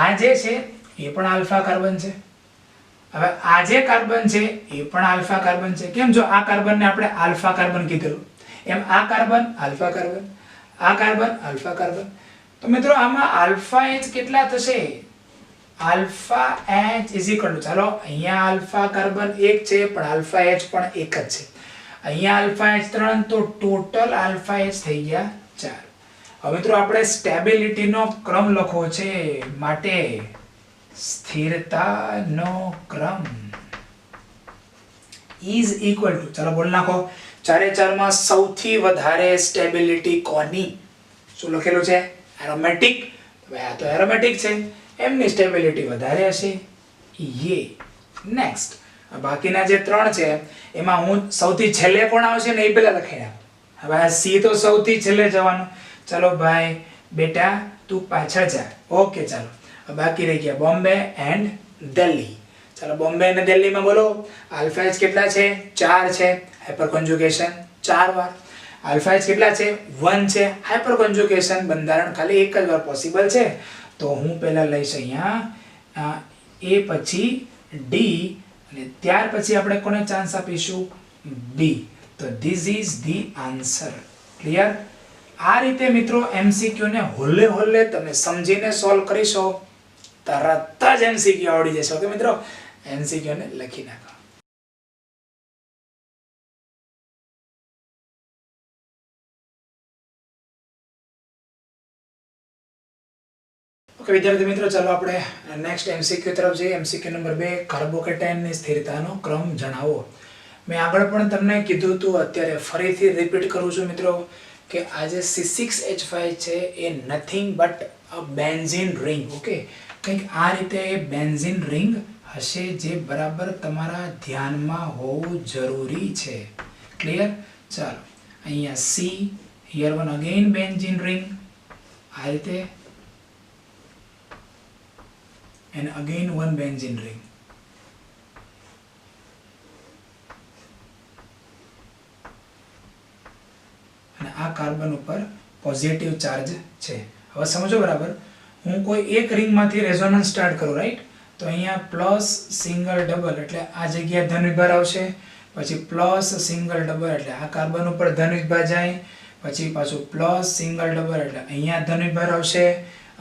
આ જે છે એ પણ આલ્ફા કાર્બન છે. હવે આ જે કાર્બન છે એ પણ આલ્ફા કાર્બન છે. કેમ? જો આ કાર્બનને આપણે આલ્ફા કાર્બન કીધેલું, એમ આ કાર્બન આલ્ફા કાર્બન, આ કાર્બન આલ્ફા કાર્બન. તો મિત્રો આમાં આલ્ફા H કેટલા થશે? Alpha H is equal to, ચાલો અહીંયા આલ્ફા કાર્બન 1 છે પણ આલ્ફા H પણ 1 જ છે. અહીંયા આલ્ફા H 3, તો ટોટલ આલ્ફા H થઈ ગયા 4. હવે મિત્રો આપણે સ્ટેબિલિટીનો ક્રમ લખવો છે, માટે સ્થિરતાનો ક્રમ. ઇઝ ઇક્વલ ટુ, ચાલો બોલ નાખો, ચારે ચારમાં સૌથી વધારે સ્ટેબિલિટી કોની? શું લખેલું છે? એરોમેટિક. હવે આ તો એરોમેટિક છે, એમની સ્ટેબિલિટી વધારે હશે. યે. નેક્સ્ટ, બાકીના જે 3 છે એમાં હું સૌથી છેલ્લે કોણ આવશે ને એ પહેલા લખી નાખું. હવે આ સી તો સૌથી છેલ્લે જવાનું. ચાલો ભાઈ બેટા તું પાછળ જા. ઓકે ચાલો. બાકી રહી ગયા બોમ્બે એન્ડ દિલ્હી. ચાલો બોમ્બે અને દિલ્હીમાં બોલો. આલ્ફા એચ કેટલા છે? 4 છે. હાઇપર કોન્જુગેશન 4 વાર. આલ્ફા એચ કેટલા છે? 1 છે. હાઇપર કોન્જુગેશન બંધારણ ખાલી એક જ વાર પોસિબલ છે. તો હું પહેલા લઈશ અહીંયા એ, પછી ડી, અને ત્યાર પછી આપણે કોને ચાન્સ આપીશું? બી. તો this is the answer. Clear? આ રીતે મિત્રો એમસીક્યુ ને હોલે હોલે તમે સમજીને સોલ્વ કરીશો, તરત જ એમસીક્યુ આવડી જશે. ઓકે મિત્રો, એમસીક્યુ ને લખી નાખો. ઓકે વિદ્યાર્થી મિત્રો, ચાલો આપણે નેક્સ્ટ એમસીક્યુ તરફ જઈએ. એમસીક્યુ નંબર 2, કાર્બોકેટાઇનની સ્થિરતાનો ક્રમ જણાવો. મેં આગળ પણ તમને કીધું હતું, અત્યારે ફરીથી રિપીટ કરું છું મિત્રો, કે આ જે C6H5 છે એ nothing but a benzene ring. Okay, કંઈક આ રીતે બેન્ઝીન રિંગ હશે જે બરાબર તમારા ધ્યાનમાં હોવું જરૂરી છે. ક્લિયર? ચાલો અહીંયા C, here one again benzene ring, આ રીતે, and again one benzene ring. અને આ કાર્બન ઉપર પોઝિટિવ ચાર્જ છે. હવે સમજો બરાબર, હું કોઈ એક રિંગમાંથી રેઝોનન્સ સ્ટાર્ટ કરું, રાઈટ? તો અહીંયા પ્લસ સિંગલ ડબલ એટલે આ જગ્યાએ ધન વિભાર આવશે, પછી પ્લસ સિંગલ ડબલ એટલે આ કાર્બન ઉપર ધન વિભાર જાય, પછી પાછું પ્લસ સિંગલ ડબલ એટલે અહીંયા ધન વિભાર આવશે,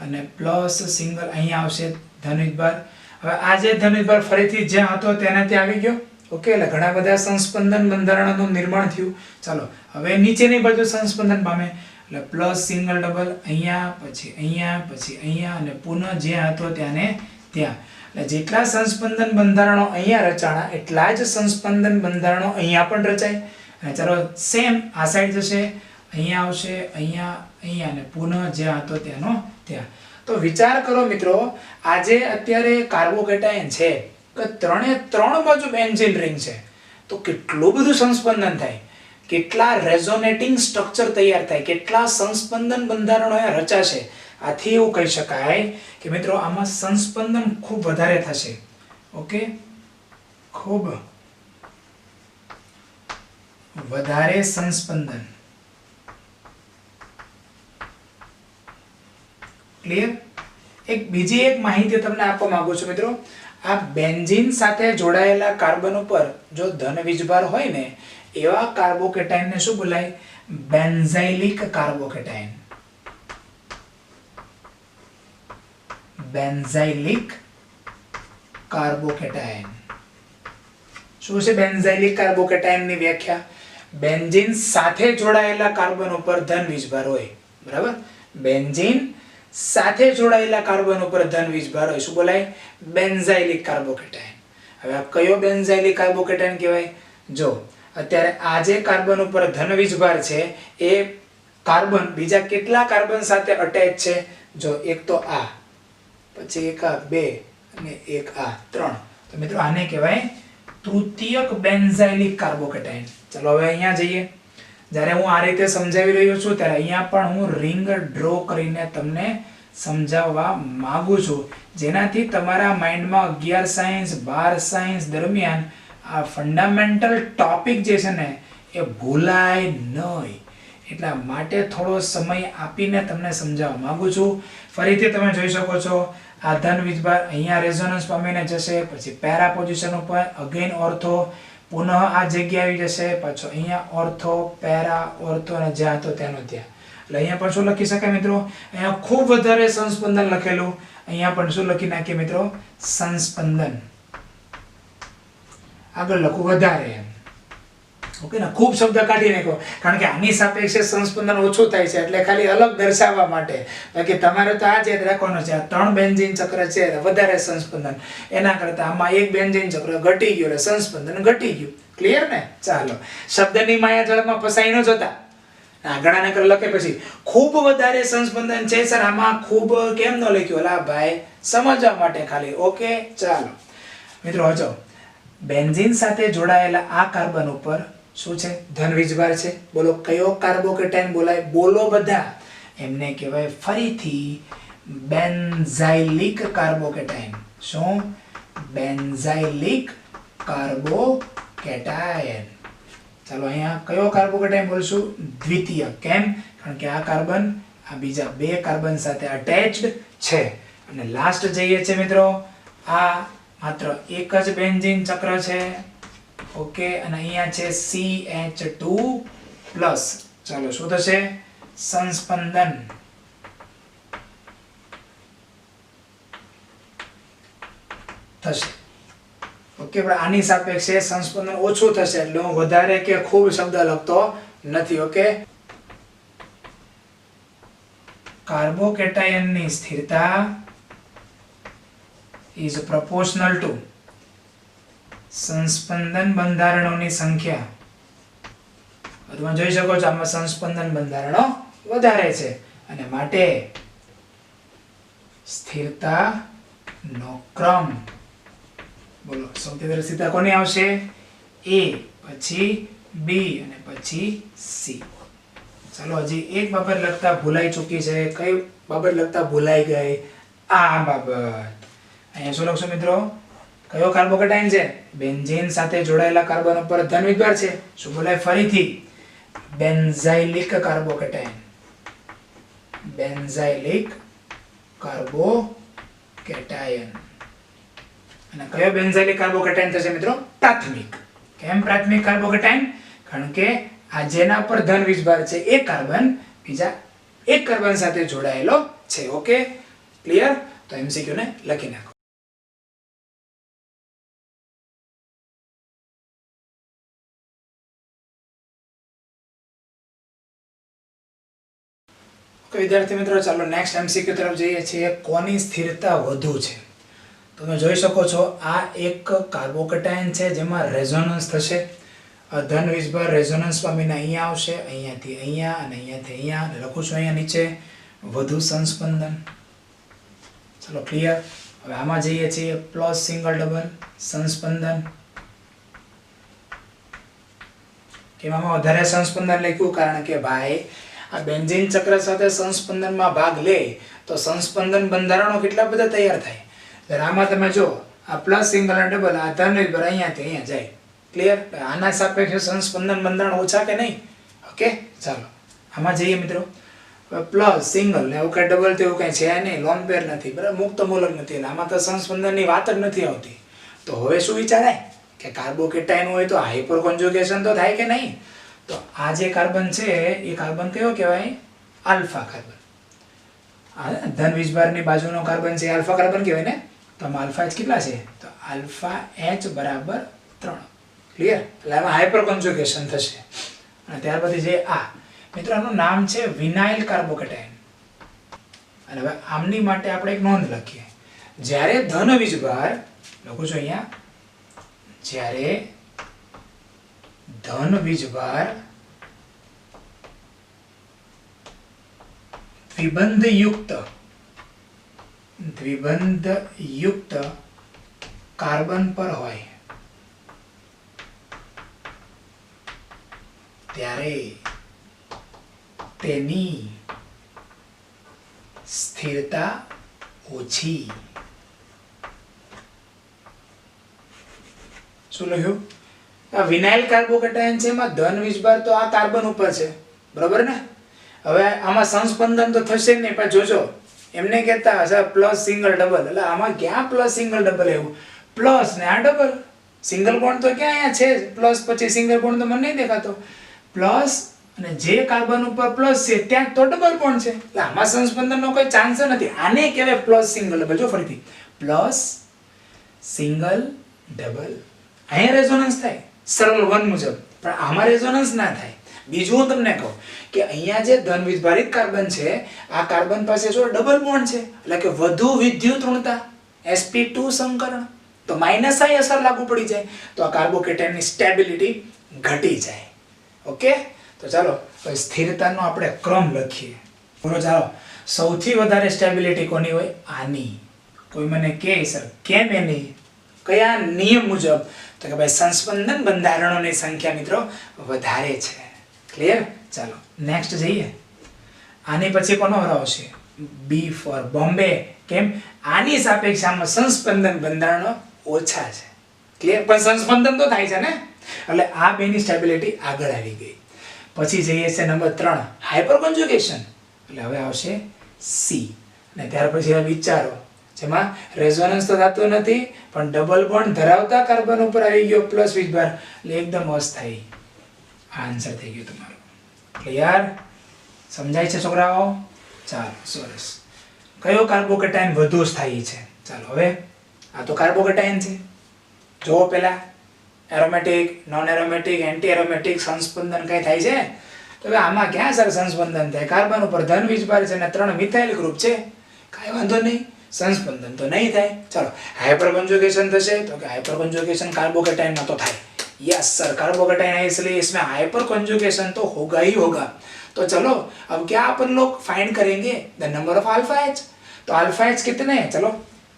અને પ્લસ સિંગલ અહીંયા આવશે ધન વિભાર. હવે આ જે ધન વિભાર ફરીથી જ્યાં હતો તેને ત્યાં આવી ગયો. ઓકે, એટલે ઘણા બધા સંસ્પંદન બંધારણોનું નિર્માણ થયું. ચાલો હવે નીચેની બાજુ સંસ્પંદન પામે, એટલે પ્લસ સિંગલ ડબલ અહીંયા, પછી અહીંયા, પછી અહીંયા, અને પુનઃ જ્યાં હતો ત્યાંને ત્યાં. એટલે જેટલા સંસ્પંદન બંધારણો અહીંયા રચાણા એટલા જ સંસ્પંદન બંધારણો અહીંયા પણ રચાય. અને ચાલો સેમ આ સાઈડ જશે, અહીંયા આવશે, અહીંયા, અહીંયા, અને પુનઃ જ્યાં હતો ત્યાંનો ત્યાં. તો વિચાર કરો મિત્રો, આજે અત્યારે કાર્બોકેટાઇન છે કે 3 બાજુ બેન્ઝીન રિંગ છે, તો કેટલું બધું સંસ્પંદન થાય, કેટલા રેઝોનેટિંગ સ્ટ્રક્ચર તૈયાર થાય, કેટલા સંસ્પંદન બંધારણો રચાશે. આથી એવું કહી શકાય કે મિત્રો આમાં સંસ્પંદન ખૂબ વધારે થશે. ઓકે, ખૂબ વધારે સંસ્પંદન. ક્લિયર? બીજી એક માહિતી તમને આપવા માંગુ છું મિત્રો, આ બેન્ઝીન સાથે જોડાયેલા કાર્બન ઉપર જો ધન વીજભાર હોય ને એવા કાર્બોકેટાઇનને શું બોલાય? બેન્ઝાઇલિક કાર્બોકેટાઇન. બેન્ઝાઇલિક કાર્બોકેટાઇન. શું છે બેન્ઝાઇલિક કાર્બોકેટાઇનની વ્યાખ્યા? બેન્ઝીન સાથે જોડાયેલા કાર્બન ઉપર ધન વીજભાર હોય. બરાબર? બેન્ઝીન સાથે જોડાયેલા કાર્બન ઉપર ધન વીજભાર હોય, શું બોલાય? બેન્ઝાઇલિક કાર્બોકેટાઇન. હવે આ કયો બેન્ઝાઇલિક કાર્બોકેટાઇન કહેવાય? જો અત્યારે આ જે કાર્બન ઉપર ધન વીજભાર છે એ કાર્બન બીજા કેટલા કાર્બન સાથે અટેચ છે? જો એક તો આ, પછી એક આ 2, અને એક આ 3. તો મિત્રો આને કહેવાય તૃતીયક બેન્ઝાઇલિક કાર્બોકેટાઇન. ચલો હવે અહીંયા જઈએ. જ્યારે હું આ રીતે સમજાવી રહ્યો છું ત્યારે અહીંયા પણ હું રિંગ ડ્રો કરીને તમને સમજાવવા માંગુ છું, જેનાથી તમારા માઇન્ડમાં 11 સાયન્સ 12 સાયન્સ દરમિયાન આ ફંડામેન્ટલ ટોપિક જે છે ને એ ભૂલાય નહીં. એટલા માટે થોડો સમય આપીને તમને સમજાવવા માંગુ છું. ફરીથી તમે જોઈ શકો છો, આ ધન વીજભાર અહીંયા રેઝોનન્સ પામીને જશે, પછી પેરા પોઝિશન ઉપર અગેન ઓર્થો, પુનઃ આ જગ્યા આવી જશે, પાછો અહીંયા ઓર્થો, પેરા, ઓર્થો, અને જ્યાં હતો ત્યાંનો ત્યાં. એટલે અહીંયા પણ શું લખી શકાય મિત્રો? અહીંયા ખૂબ વધારે સંસ્પંદન લખેલું, અહીંયા પણ શું લખી નાખીએ મિત્રો? સંસ્પંદન. આગળ લખું વધારે એમ. ઓકે ને, ખૂબ શબ્દ કાઢી નાખ્યો, કારણ કે આની સાપેક્ષે સંસ્પંદન ઓછું થાય છે એટલે ખાલી અલગ દર્શાવવા માટે. બાકી તમારે તો આ જ યાદ રાખવાનું છે, આ 3 બેન્ઝીન ચક્ર છે વધારે સંસ્પંદન, એના કરતાં આમાં 1 બેન્ઝીન ચક્ર ઘટી ગયું એટલે સંસ્પંદન ઘટી ગયું. ક્લિયર ને? ચાલો, શબ્દની માયાજાળમાં ફસાઈ ન જતા. આગળના કર લખે પછી ખૂબ વધારે સંસ્પંદન છે સર, આમાં ખૂબ કેમ ન લખ્યું? અલા ભાઈ, સમજવા માટે ખાલી. ઓકે, ચાલો મિત્રો, હજો બેન્ઝીન સાથે જોડાયેલા આ કાર્બન ઉપર શું છે? ધન વીજભાર છે. બોલો કયો કાર્બોકેટાઇન બોલાય? બોલો બધા. એમને કહેવાય ફરીથી બેન્ઝાઇલિક કાર્બોકેટાઇન. શું? બેન્ઝાઇલિક કાર્બોકેટાઇન. ચાલો, અહીંયા કયો કાર્બોકેટાઇન બોલશું? દ્વિતીય. કેમ? કારણ કે આ કાર્બન આ બીજા 2 કાર્બન સાથે અટેચ્ડ છે. અને લાસ્ટ જઈએ છે મિત્રો, આ માત્ર એક જ બેન્ઝીન ચક્ર છે. ઓકે, અને અહીંયા છે CH2+. ચાલો, શું થશે? સંસ્પંદન. થશે. ઓકે, પણ આની સાપેક્ષે સંસ્પંદન ઓછું થશે એટલે હું વધારે કે ખૂબ શબ્દ લખતો નથી. ઓકે, કાર્બોકેટાયનની સ્થિરતા is proportional to સંસ્પંદન બંધારણોની સંખ્યા. તમે જોઈ શકો છો આમાં સંસ્પંદન બંધારણો વધારે છે અને માટે સ્થિરતાનો ક્રમ. બોલો, સૌથી પહેલા સ્થિરતા કોની આવશે? A, પછી B અને પછી C. ચાલો, હજી એક બાબત લખતા ભૂલાઈ ચૂકી છે. કઈ બાબત લખતા ભૂલાઈ ગઈ? આ બાબત. અહીંયા શું લખશું મિત્રો? કયો કાર્બોકેટાઇન છે? બેન્ઝીન સાથે જોડાયેલા કાર્બન ઉપર ધન વીજભાર છે. શું બોલાય ફરીથી? બેન્ઝાઇલિક કાર્બોકેટાઇન. બેન્ઝાઇલિક કાર્બોકેટાઇન. અને કયો બેન્ઝાઇલિક કાર્બોકેટાઇન થશે મિત્રો? પ્રાથમિક. કેમ પ્રાથમિક કાર્બોકેટાઇન? કારણ કે આ જેના પર ધન વીજભાર છે એ કાર્બન બીજા એક કાર્બન સાથે જોડાયેલો છે. Okay, clear? તો MCQ ને લખી નાખો. વિદ્યાર્થી મિત્રો, ચાલો નેક્સ્ટ MCQ તરફ જઈએ છીએ. કોની સ્થિરતા વધુ છે? તમે જોઈ શકો છો આ એક કાર્બોકેટાઇન છે જેમાં રેઝોનન્સ થશે. ધન વીજભાર રેઝોનન્સ પામીને અહીંયા આવશે, અહીંયાથી અહીંયા અને અહીંયાથી અહીંયા, અને લખું છું અહીંયા નીચે વધુ સંસ્પંદન. ચલો, ક્લિયર? હવે આમાં જઈએ છીએ પ્લસ સિંગલ ડબલ સંસ્પંદન. કેમ આમાં વધારે સંસ્પંદન લખ્યું? કારણ કે ભાઈ આ બેન્ઝીન ચક્ર સાથે સંસ્પંદનમાં ભાગ લે તો સંસ્પંદન બંધારણો કેટલા બધા તૈયાર થાય. આમાં તમે જો આ પ્લસ સિંગલ અને ડબલ, આ ધન વીજભાર અહીંયાથી અહીંયા જાય. ક્લિયર? આના સાપેક્ષે સંસ્પંદન બંધારણ ઓછા કે નહીં? ઓકે, ચાલો આમાં જઈએ મિત્રો. પ્લસ સિંગલ ને એવું કઈ ડબલ તેવું કઈ છે નહીં, લોન પેર નથી, બરાબર, મુક્ત મૂલક નથી, આમાં તો સંસ્પંદનની વાત જ નથી આવતી. તો હવે શું વિચારાય કે કાર્બોકેટાઇન હોય તો હાઇપર કોન્જુગેશન તો થાય કે નહીં? તો આ જે કાર્બન છે એ કાર્બન કયો કહેવાય? Alpha carbon. આ ધન વીજભારની બાજુનો કાર્બન છે આલ્ફા કાર્બન કહેવાય ને. તો આમાં આલ્ફા H કેટલા છે? તો આલ્ફા H બરાબર 3. ક્લિયર? એટલે આમાં હાઇપર કોન્જુગેશન થશે. અને ત્યાર પછી જે આ મિત્રો આનું નામ છે વિનાઇલ કાર્બોકેટાઇન. અને હવે આમની માટે આપણે એક નોંધ લખીએ. જ્યારે ધન વીજભાર લખું છું અહીંયા, જ્યારે ધન વીજભાર દ્વિબંધયુક્ત કાર્બન પર હોય ત્યારે તેની સ્થિરતા ઓછી. શું લખ્યું? આ વિનાઇલ કાર્બોકેટાઇન છે, એમાં ધન વીજભાર તો આ કાર્બન ઉપર છે, બરાબર ને? હવે આમાં સંસ્પંદન તો થશે જ નહીં, પણ જોજો એમને કહેતા હશે પ્લસ સિંગલ ડબલ, એટલે આમાં ક્યાં પ્લસ સિંગલ ડબલ? એવું પ્લસ ને આ ડબલ. સિંગલ બોન્ડ તો ક્યાં અહીંયા છે પ્લસ, પછી સિંગલ બોન્ડ તો મને નહીં દેખાતો. પ્લસ અને જે કાર્બન ઉપર પ્લસ છે ત્યાં તો ડબલ બોન્ડ છે, એટલે આમાં સંસ્પંદનનો કોઈ ચાન્સ નથી. આને કહેવાય પ્લસ સિંગલ ડબલ. જો ફરીથી પ્લસ સિંગલ ડબલ, અહીંયા રેઝોનન્સ થાય સરળ વન મુજબ, પણ આમાં રેઝોનન્સ ના થાય. બીજું હું તમને કહું કે અહીંયા જે ધન વીજભારિત કાર્બન છે, આ કાર્બન પાસે જો ડબલ બોન્ડ છે, એટલે કે વધુ વિદ્યુત ઋણતા sp2 સંકરણ, તો માઇનસ આઈ અસર લાગુ પડી જાય, તો આ કાર્બોકેટાયનની સ્ટેબિલિટી ઘટી જાય. ઓકે, તો ચાલો હવે સ્થિરતાનો આપણે ક્રમ લખીએ. બોલો ચાલો, સૌથી વધારે સ્ટેબિલિટી કોની હોય? આની. કોઈ મને કહે સર કેમ એની, કયા નિયમ મુજબ? તો કે ભાઈ સંસ્પંદન બંધારણોની સંખ્યા મિત્રો વધારે છે. ક્લિયર? ચાલો નેક્સ્ટ જઈએ. આની પછી કોનો હરાવ છે? બી ફોર બોમ્બે. કેમ? આની સાપેક્ષામાં સંસ્પંદન બંધારણો ઓછા છે. ક્લિયર? પણ સંસ્પંદન તો થાય છે ને, એટલે આ બેની સ્ટેબિલિટી આગળ આવી ગઈ. પછી જઈએ છે નંબર 3, હાઇપર કોન્જુગેશન. એટલે હવે આવશે સી. અને ત્યાર પછી આ વિચારો જેમાં રેઝોનન્સ તો થતું નથી, પણ ડબલ બોન્ડ ધરાવતા કાર્બન ઉપર આવી ગયો પ્લસ વીજભાર, એટલે એકદમ અસ્થાયી. આન્સર થઈ ગયો તમારો. ક્લિયર? સમજાય છે છોકરાઓ? ચાલો સરસ. કયો કાર્બોકેટાયન વધુ સ્થાયી છે? ચાલો હવે આ તો કાર્બોકેટાયન છે. જો પેલા aromatic, non aromatic, anti aromatic સંસ્પંદન કઈ થાય છે? તો હવે આમાં ક્યાં સર સંસ્પંદન થાય? કાર્બન ઉપર ધન વીજભાર છે અને 3 મિથાઇલ ગ્રુપ છે, કાંઈ વાંધો નહીં, સંસ્પંદન તો નહીં થાય. ચલો હાइपर कंजुगेशन થશે, तो कि हाइपर कंजुगेशन कार्बोकेटाइन में तो થાય. यस सर, कार्बोकेटाइन है इसलिए इसमें हाइपर कंजुगेशन तो होगा ही होगा. तो चलो अब क्या अपन लोग फाइंड करेंगे? The number of alpha H. तो अल्फा एच कितने हैं? चलो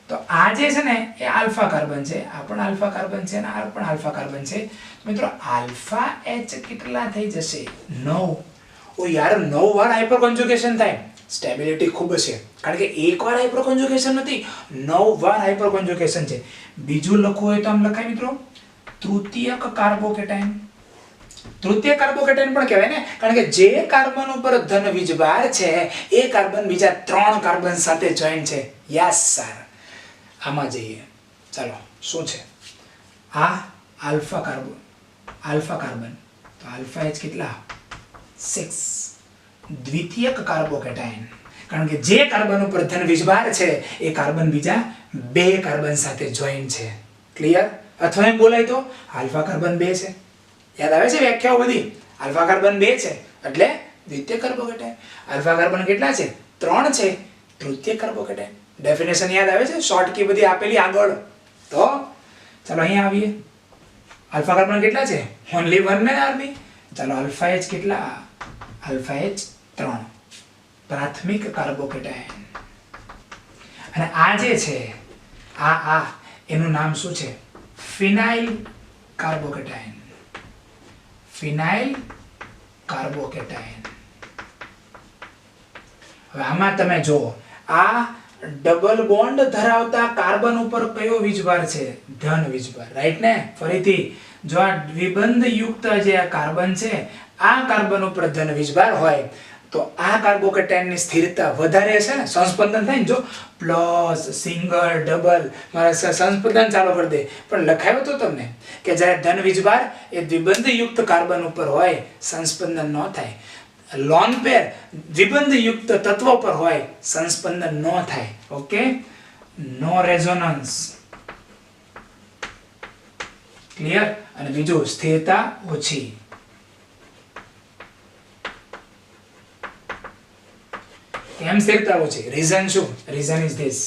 तो आ जे છે ને એ આલ્ફા કાર્બન છે, આ પણ આલ્ફા કાર્બન છે અને આ પણ આલ્ફા કાર્બન છે. મિત્રો આલ્ફા એચ કેટલા થઈ જશે? 9. ઓ યાર 9 વાર હાइपर कंजुगेशन થાય, સ્ટેબિલિટી ખૂબ છે, કારણ કે એકવાર હાइपर कंजुगेशन નથી, 9 વાર હાइपर कंजुगेशन છે. બીજું લખવું હોય તો આમ લખાય મિત્રો, તૃતીયક કાર્બોકેટાયન. તૃતીય કાર્બોકેટાયન પણ કહેવાય ને, કારણ કે જે કાર્બન ઉપર ધન વીજભાર છે એ કાર્બન બીજા 3 કાર્બન સાથે જોઈન છે. Yes sir. આમાં જઈએ. ચાલો શું છે? આ આલ્ફા કાર્બન, તો આલ્ફા એચ કેટલા? 6. દ્વિતીયક કાર્બોકેટાયન, કારણ કે જે કાર્બન ઉપર ધન વીજભાર છે એ કાર્બન બીજા 2 કાર્બન સાથે જોઈન છે. ક્લિયર? અથવા એમ બોલાય તો આલ્ફા કાર્બન 2 છે. યાદ આવે છે વ્યાખ્યાઓ બધી? આલ્ફા કાર્બન 2 છે એટલે દ્વિતીય કાર્બોકેટાયન. આલ્ફા કાર્બન કેટલા છે? 3 છે, તૃતીય કાર્બોકેટાયન. ડેફિનેશન યાદ આવે છે? શોર્ટ કી બધી આપેલી આગળ. તો ચાલો અહીંયા આવીએ. આલ્ફા કાર્બન કેટલા છે? ઓન્લી 1 ને આરબી. ચાલો આલ્ફા એચ કેટલા? આલ્ફા એચ 3, પ્રાથમિક કાર્બોકેટાયન. અને આ જે છે આ એનું નામ શું છે? ફિનાઇલ કાર્બોકેટાયન. ફિનાઇલ કાર્બોકેટાયન. હવે આમાં તમે જો આ ડબલ બોન્ડ ધરાવતા કાર્બન ઉપર કયો વીજભાર છે? ધન વીજભાર. રાઈટ ને? ફરીથી જો આ દ્વિબંધ યુક્ત જે આ કાર્બન છે, આ કાર્બન ઉપર ધન વીજભાર હોય તો આ કાર્બોકેટાયનની સ્થિરતા વધારે છે ને, સંસ્પંદન થાય ને. જો પ્લસ, સિંગલ, ડબલ, મારે સંસ્પંદન ચાલુ કરી દે, પણ લખાયો તો તમને કે જ્યારે ધન વીજભાર એ દ્વિબંધ યુક્ત કાર્બન ઉપર હોય સંસ્પંદન ન થાય. લોન પેર દ્વિબંધ યુક્ત તત્વ પર હોય સંસ્પંદન ન થાય. ઓકે, નો રેઝોનન્સ. ક્લિયર? અને બીજું સ્થિરતા ઓછી. કેમ સ્થિરતા ઓછી? રીઝન શું? Reason is this.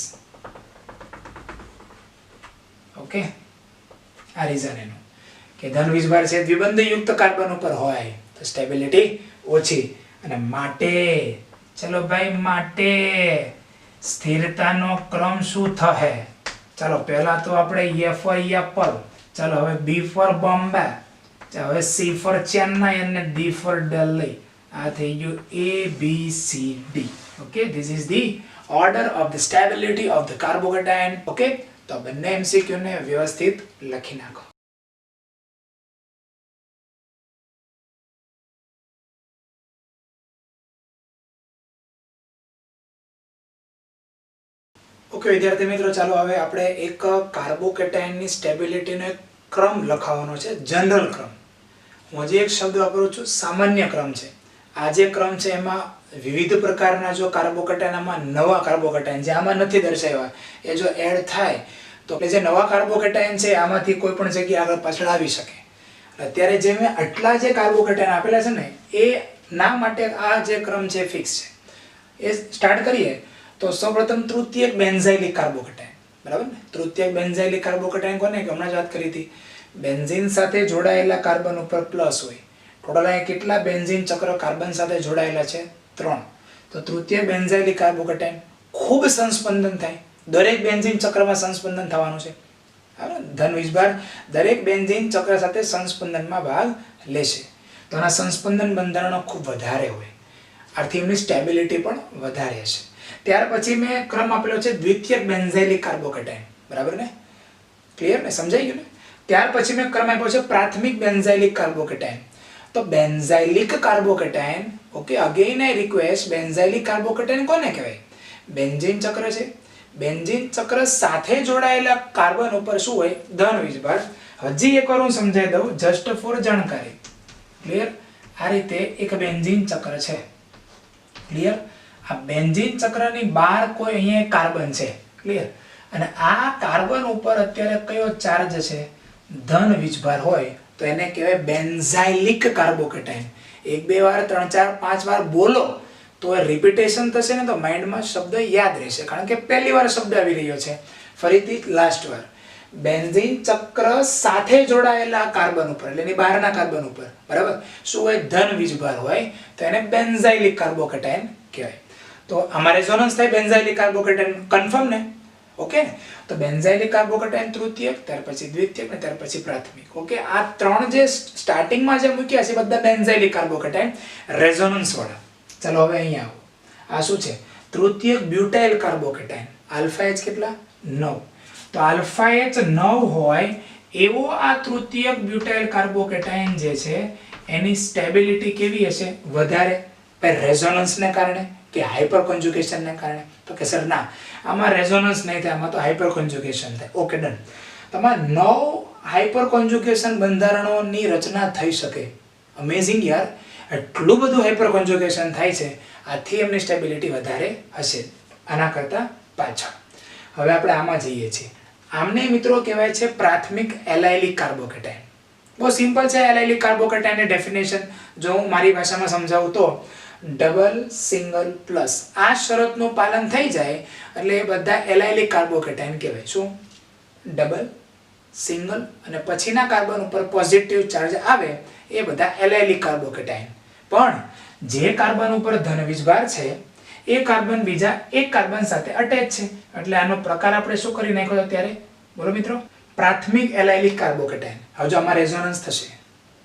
ઓકે, આ રીઝન એનું કે ધન વીજભાર છે દ્વિબંધ યુક્ત કાર્બન ઉપર હોય તો સ્ટેબિલિટી ઓછી. અને માટે ચલો ભાઈ, માટે સ્થિરતાનો ક્રમ શું થશે? ચાલો પહેલા તો આપણે એ ફોર એપલ, ચાલો હવે બી ફોર બોમ્બે, હવે સી ફોર ચેન્નાઈ અને ડી ફોર દિલ્હી. આ થઈ ગયું A B C D. Okay, this is the order of the stability of the carbocation. Okay, તો બંને MCQ ને વ્યવસ્થિત લખી નાખો. ઓકે વિદ્યાર્થી મિત્રો, ચાલો હવે આપણે એક કાર્બોકેટાયનની સ્ટેબિલિટીનો એક ક્રમ લખાવવાનો છે, જનરલ ક્રમ. હું હજી એક શબ્દ વાપરું છું, સામાન્ય ક્રમ છે. આ જે ક્રમ છે એમાં વિવિધ પ્રકારના જો કાર્બોકેટાયન, આમાં નવા કાર્બોકેટાયન જે આમાં નથી દર્શાવ્યા એ જો એડ થાય તો જે નવા કાર્બોકેટાયન છે આમાંથી કોઈ પણ જગ્યાએ આગળ પાછળ આવી શકે. અત્યારે જે મેં આટલા જે કાર્બોકેટાયન આપેલા છે ને એ ના માટે આ જે ક્રમ છે ફિક્સ છે. એ સ્ટાર્ટ કરીએ તો સૌપ્રથમ તૃતીયક બેન્ઝાઇલિક કાર્બોકેટાયન, બરાબર ને. તૃતીયક બેન્ઝાઇલિક કાર્બોકેટાયન કોને કે હમણાં જ વાત કરી હતી, બેન્ઝીન સાથે જોડાયેલા કાર્બન ઉપર પ્લસ હોય. ટોટલ અહીંયા કેટલા બેન્ઝીન ચક્ર કાર્બન સાથે જોડાયેલા છે? 3. તો તૃતીય બેન્ઝાઇલિક કાર્બોકેટાયન ખૂબ સંસ્પંદન થાય. દરેક બેન્ઝીન ચક્રમાં સંસ્પંદન થવાનું છે. ધન વીજભાર દરેક બેન્ઝીન ચક્ર સાથે સંસ્પંદનમાં ભાગ લેશે. તો આના સંસ્પંદન બંધારણો ખૂબ વધારે હોય, આથી એમની સ્ટેબિલિટી પણ વધારે હશે. ત્યાર પછી મેં ક્રમ આપેલો છે દ્વિતીયક બેન્ઝાઇલિક કાર્બોકેટાયન, બરાબર ને. ક્લિયર ને, સમજાઈ ગયું ને. ત્યાર પછી મેં ક્રમ આપ્યો છે પ્રાથમિક બેન્ઝાઇલિક કાર્બોકેટાયન. તો benzylic carbocation, okay, again I request, benzylic carbocation કોને કહેવાય? બેન્ઝીન ચક્ર છે. બેન્ઝીન ચક્ર સાથે જોડાયેલા કાર્બન ઉપર શું હોય? ધન વીજભાર. હજી એકવાર હું સમજાવી દઉં જસ્ટ ફોર જાણકારી. ક્લિયર? આ રીતે એક બેન્ઝીન ચક્ર છે. ક્લિયર? આ બેન્ઝીન ચક્રની બહાર કોઈ અહીંયા કાર્બન છે. ક્લિયર? અને આ કાર્બન ઉપર અત્યારે કયો ચાર્જ છે? ધન વીજભાર હોય તો એને કહેવાય બેન્ઝાઇલિક કાર્બોકેટાયન. 1 2 વાર 3 4 5 વાર બોલો તો રિપીટેશન થશે ને તો માઇન્ડમાં શબ્દ યાદ રહેશે, કારણ કે પહેલી વાર શબ્દ આવી રહ્યો છે. ફરીથી લાસ્ટ વાર, બેન્ઝીન ચક્ર સાથે જોડાયેલા કાર્બન ઉપર એટલે એની બહારના કાર્બન ઉપર, બરાબર, શું હોય? ધન વીજભાર હોય તો એને બેન્ઝાઇલિક કાર્બોકેટાયન કહેવાય. તો આમાં રેઝોનન્સ થાય બેન્ઝાઇલિક કાર્બોકેટાયન, કન્ફર્મ ને? ઓકે. તો બેન્ઝાઇલિક કાર્બોકેટાયન તૃતીયક, ત્યાર પછી દ્વિતીયક ને ત્યાર પછી પ્રાથમિક. ઓકે, આ 3 જે સ્ટાર્ટિંગમાં જે મૂક્યા છે બધા બેન્ઝાઇલિક કાર્બોકેટાયન રેઝોનન્સ વાળા. ચાલો હવે અહીંયા આવો. આ શું છે? તૃતીયક બ્યુટાઇલ કાર્બોકેટાયન. આલ્ફા એચ કેટલા? 9. તો આલ્ફા એચ 9 હોય એવો આ તૃતીયક બ્યુટાઇલ કાર્બોકેટાયન જે છે એની સ્ટેબિલિટી કેવી હશે? વધારે. રેઝોનન્સને કારણે કે હાઇપર કોન્જુગેશનને કારણે? તો કે સર ના, આમાં રેઝોનન્સ નહીં થાય, આમાં તો હાઇપર કોન્જુગેશન થાય. Okay, done. તમારે 9 હાઇપર કોન્જુગેશન બંધારણોની રચના થઈ શકે. અમેઝિંગ યાર, એટલું બધું હાઇપર કોન્જુગેશન થાય છે, આથી એમની સ્ટેબિલિટી વધારે હશે આના કરતાં પાછળ. હવે આપણે આમાં જઈએ છીએ. આમને મિત્રો કહેવાય છે પ્રાથમિક એલાયલિક કાર્બોકેટાયન. બહુ સિમ્પલ છે એલાયલિક કાર્બોકેટાયનની ડેફિનેશન. જો હું મારી ભાષામાં સમજાવું તો ડબલ, સિંગલ, પ્લસ આ શરતનું પાલન થઈ જાય એટલે એ બધા એલાયલિક કાર્બોકેટાયન કહેવાય. શું? ડબલ, સિંગલ અને પછીના કાર્બન ઉપર પોઝિટિવ ચાર્જ આવે એ બધા એલાયલિક કાર્બોકેટાયન. પણ જે કાર્બન ઉપર ધન વીજભાર છે એ કાર્બન બીજા એક કાર્બન સાથે અટેચ છે, એટલે આનો પ્રકાર આપણે શું કરી નાખ્યો અત્યારે? બોલો મિત્રો, પ્રાથમિક એલાયલિક કાર્બોકેટાયન. હવે જો આમાં રેઝોનન્સ થશે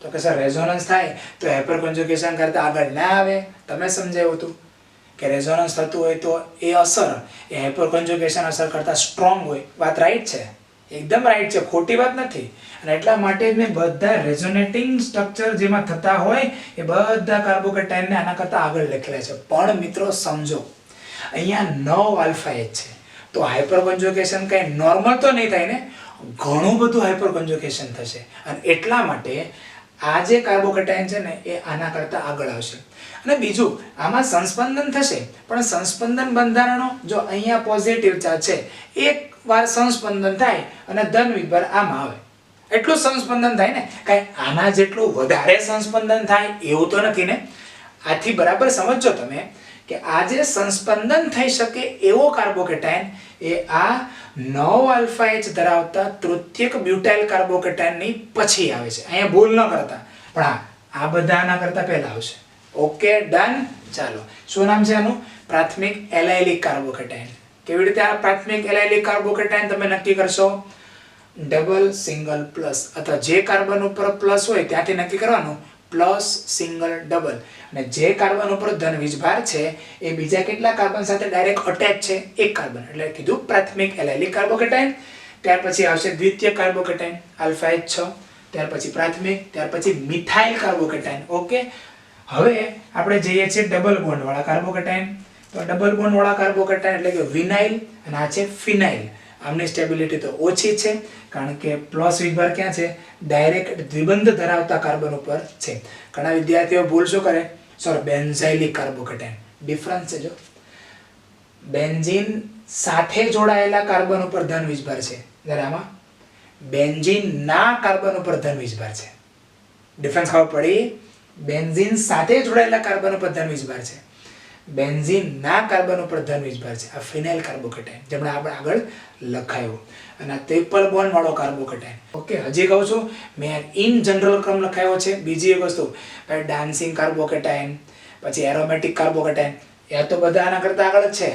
તો કે સર રેઝોનન્સ થાય તો હાઇપર કોન્જુગેશન કરતા આગળ ના આવે. તમે સમજાવ્યું હતું કે રેઝોનન્સ થતું હોય તો એ અસર એ હાઇપર કોન્જુગેશન અસર કરતા સ્ટ્રોંગ હોય. વાત રાઈટ છે, એકદમ રાઈટ છે, ખોટી વાત નથી. અને એટલા માટે જ મેં બધા રેઝોનેટિંગ સ્ટ્રક્ચર જેમાં થતા હોય એ બધા કાર્બોકેટાયનને આના કરતાં આગળ લખેલા છે. પણ મિત્રો સમજો, અહીંયા 9 આલ્ફા એચ છે તો હાઇપર કોન્જુગેશન કંઈ નોર્મલ તો નહીં થાય ને, ઘણું બધું હાઇપર કોન્જુગેશન થશે. અને એટલા માટે આ જે કાર્બોકેટાયન છે ને એ આના કરતાં આગળ આવશે. અને બીજું, આમાં સંસ્પંદન થશે પણ સંસ્પંદન બંધારણો જો અહીંયા પોઝિટિવ ચાર્જ છે, એક વાર સંસ્પંદન થાય અને ધન વીજભાર આમાં આવે એટલું સંસ્પંદન થાય ને, કાંઈ આના જેટલું વધારે સંસ્પંદન થાય એવું તો નથી ને. આથી બરાબર સમજો તમે કે આ જે સંસ્પંદન થઈ શકે એવો કાર્બોકેટાયન એ આ 9 આલ્ફા એચ ધરાવતા તૃતીયક બ્યુટાઇલ કાર્બોકેટાયનની પછી આવે છે. અહીંયા ભૂલ ન કરતા, પણ આ બધા આના કરતાં પહેલા આવશે. Okay, done. ચાલો, શું નામ છે આનું? પ્રાથમિક એલાયલિક કાર્બોકેટાયન. કેવી રીતે આ પ્રાથમિક એલાયલિક કાર્બોકેટાયન તમે નક્કી કરશો? ડબલ, સિંગલ, પ્લસ, અથવા જે કાર્બન ઉપર પ્લસ હોય ત્યાંથી નક્કી કરવાનું પ્લસ, સિંગલ, ડબલ. અને જે કાર્બન ઉપર ધન વીજભાર છે એ બીજા કેટલા કાર્બન સાથે ડાયરેક્ટ અટેચ છે? એક કાર્બન. એટલે કીધું પ્રાથમિક એલાયલિક કાર્બોકેટાયન. ત્યાર પછી આવશે દ્વિતીય કાર્બોકેટાયન આલ્ફા એચ 6. ત્યાર પછી પ્રાથમિક, ત્યાર પછી મિથાઇલ કાર્બોકેટાયન. ઓકે, હવે આપણે જઈએ છીએ ડબલ બોન્ડ વાળા કાર્બોકેટાયન. તો ડબલ બોન્ડ વાળા કાર્બોકેટાયન એટલે કે વિનાઇલ અને આ છે ફિનાઇલ. આમની સ્ટેબિલિટી તો ઓછી છે કારણ કે પ્લસ વીજભાર ક્યાં છે? ડાયરેક્ટ દ્વિબંધ ધરાવતા કાર્બન ઉપર છે. ઘણા વિદ્યાર્થીઓ ભૂલ શું કરે? Sir benzylic carbocation. ડિફરન્સ છે જો, બેન્ઝીન સાથે જોડાયેલા કાર્બન ઉપર ધન વીજભાર છે, જ્યારે આમાં બેન્ઝીન ના કાર્બન ઉપર ધન વીજભાર છે. ડિફરન્સ ખબર પડી? બેન્ઝીન સાથે જોડાયેલા કાર્બન ઉપર ધન વીજભાર છે, બેન્ઝીન ના કાર્બન ઉપર ધન વીજભાર છે. આ ફિનાઇલ કાર્બોકેટાઇન જેમણે આપણે આગળ લખાયું, અને આ ટ્રિપલ બોન્ડ વાળો કાર્બોકેટાઇન. ઓકે, હજી કહું છું મેં ઇન જનરલ ક્રમ લખાયો છે. બીજી એક વસ્તુ, ડાન્સિંગ કાર્બોકેટાઇન, પછી એરોમેટિક કાર્બોકેટાઇન, એ તો બધા આના કરતાં આગળ જ છે.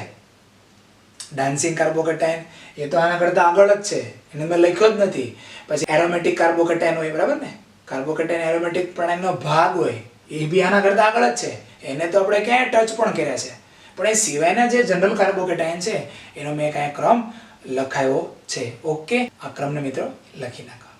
ડાન્સિંગ કાર્બોકેટાઇન એ તો આના કરતાં આગળ જ છે, એને મેં લખ્યો જ નથી. પછી એરોમેટિક કાર્બોકેટાઇન હોય, બરાબર ને? કાર્બોકેટાઇન એરોમેટિક પ્રણાલીનો ભાગ હોય, એ બી આના કરતાં આગળ જ છે. એને તો આપણે ક્યાંય ટચ પણ કર્યા છે, પણ એ સિવાયના જે જનરલ કાર્બોકેટાઇન છે એનો મેં કાંઈ ક્રમ લખાયો છે. ઓકે, આ ક્રમને મિત્રો લખી નાખો.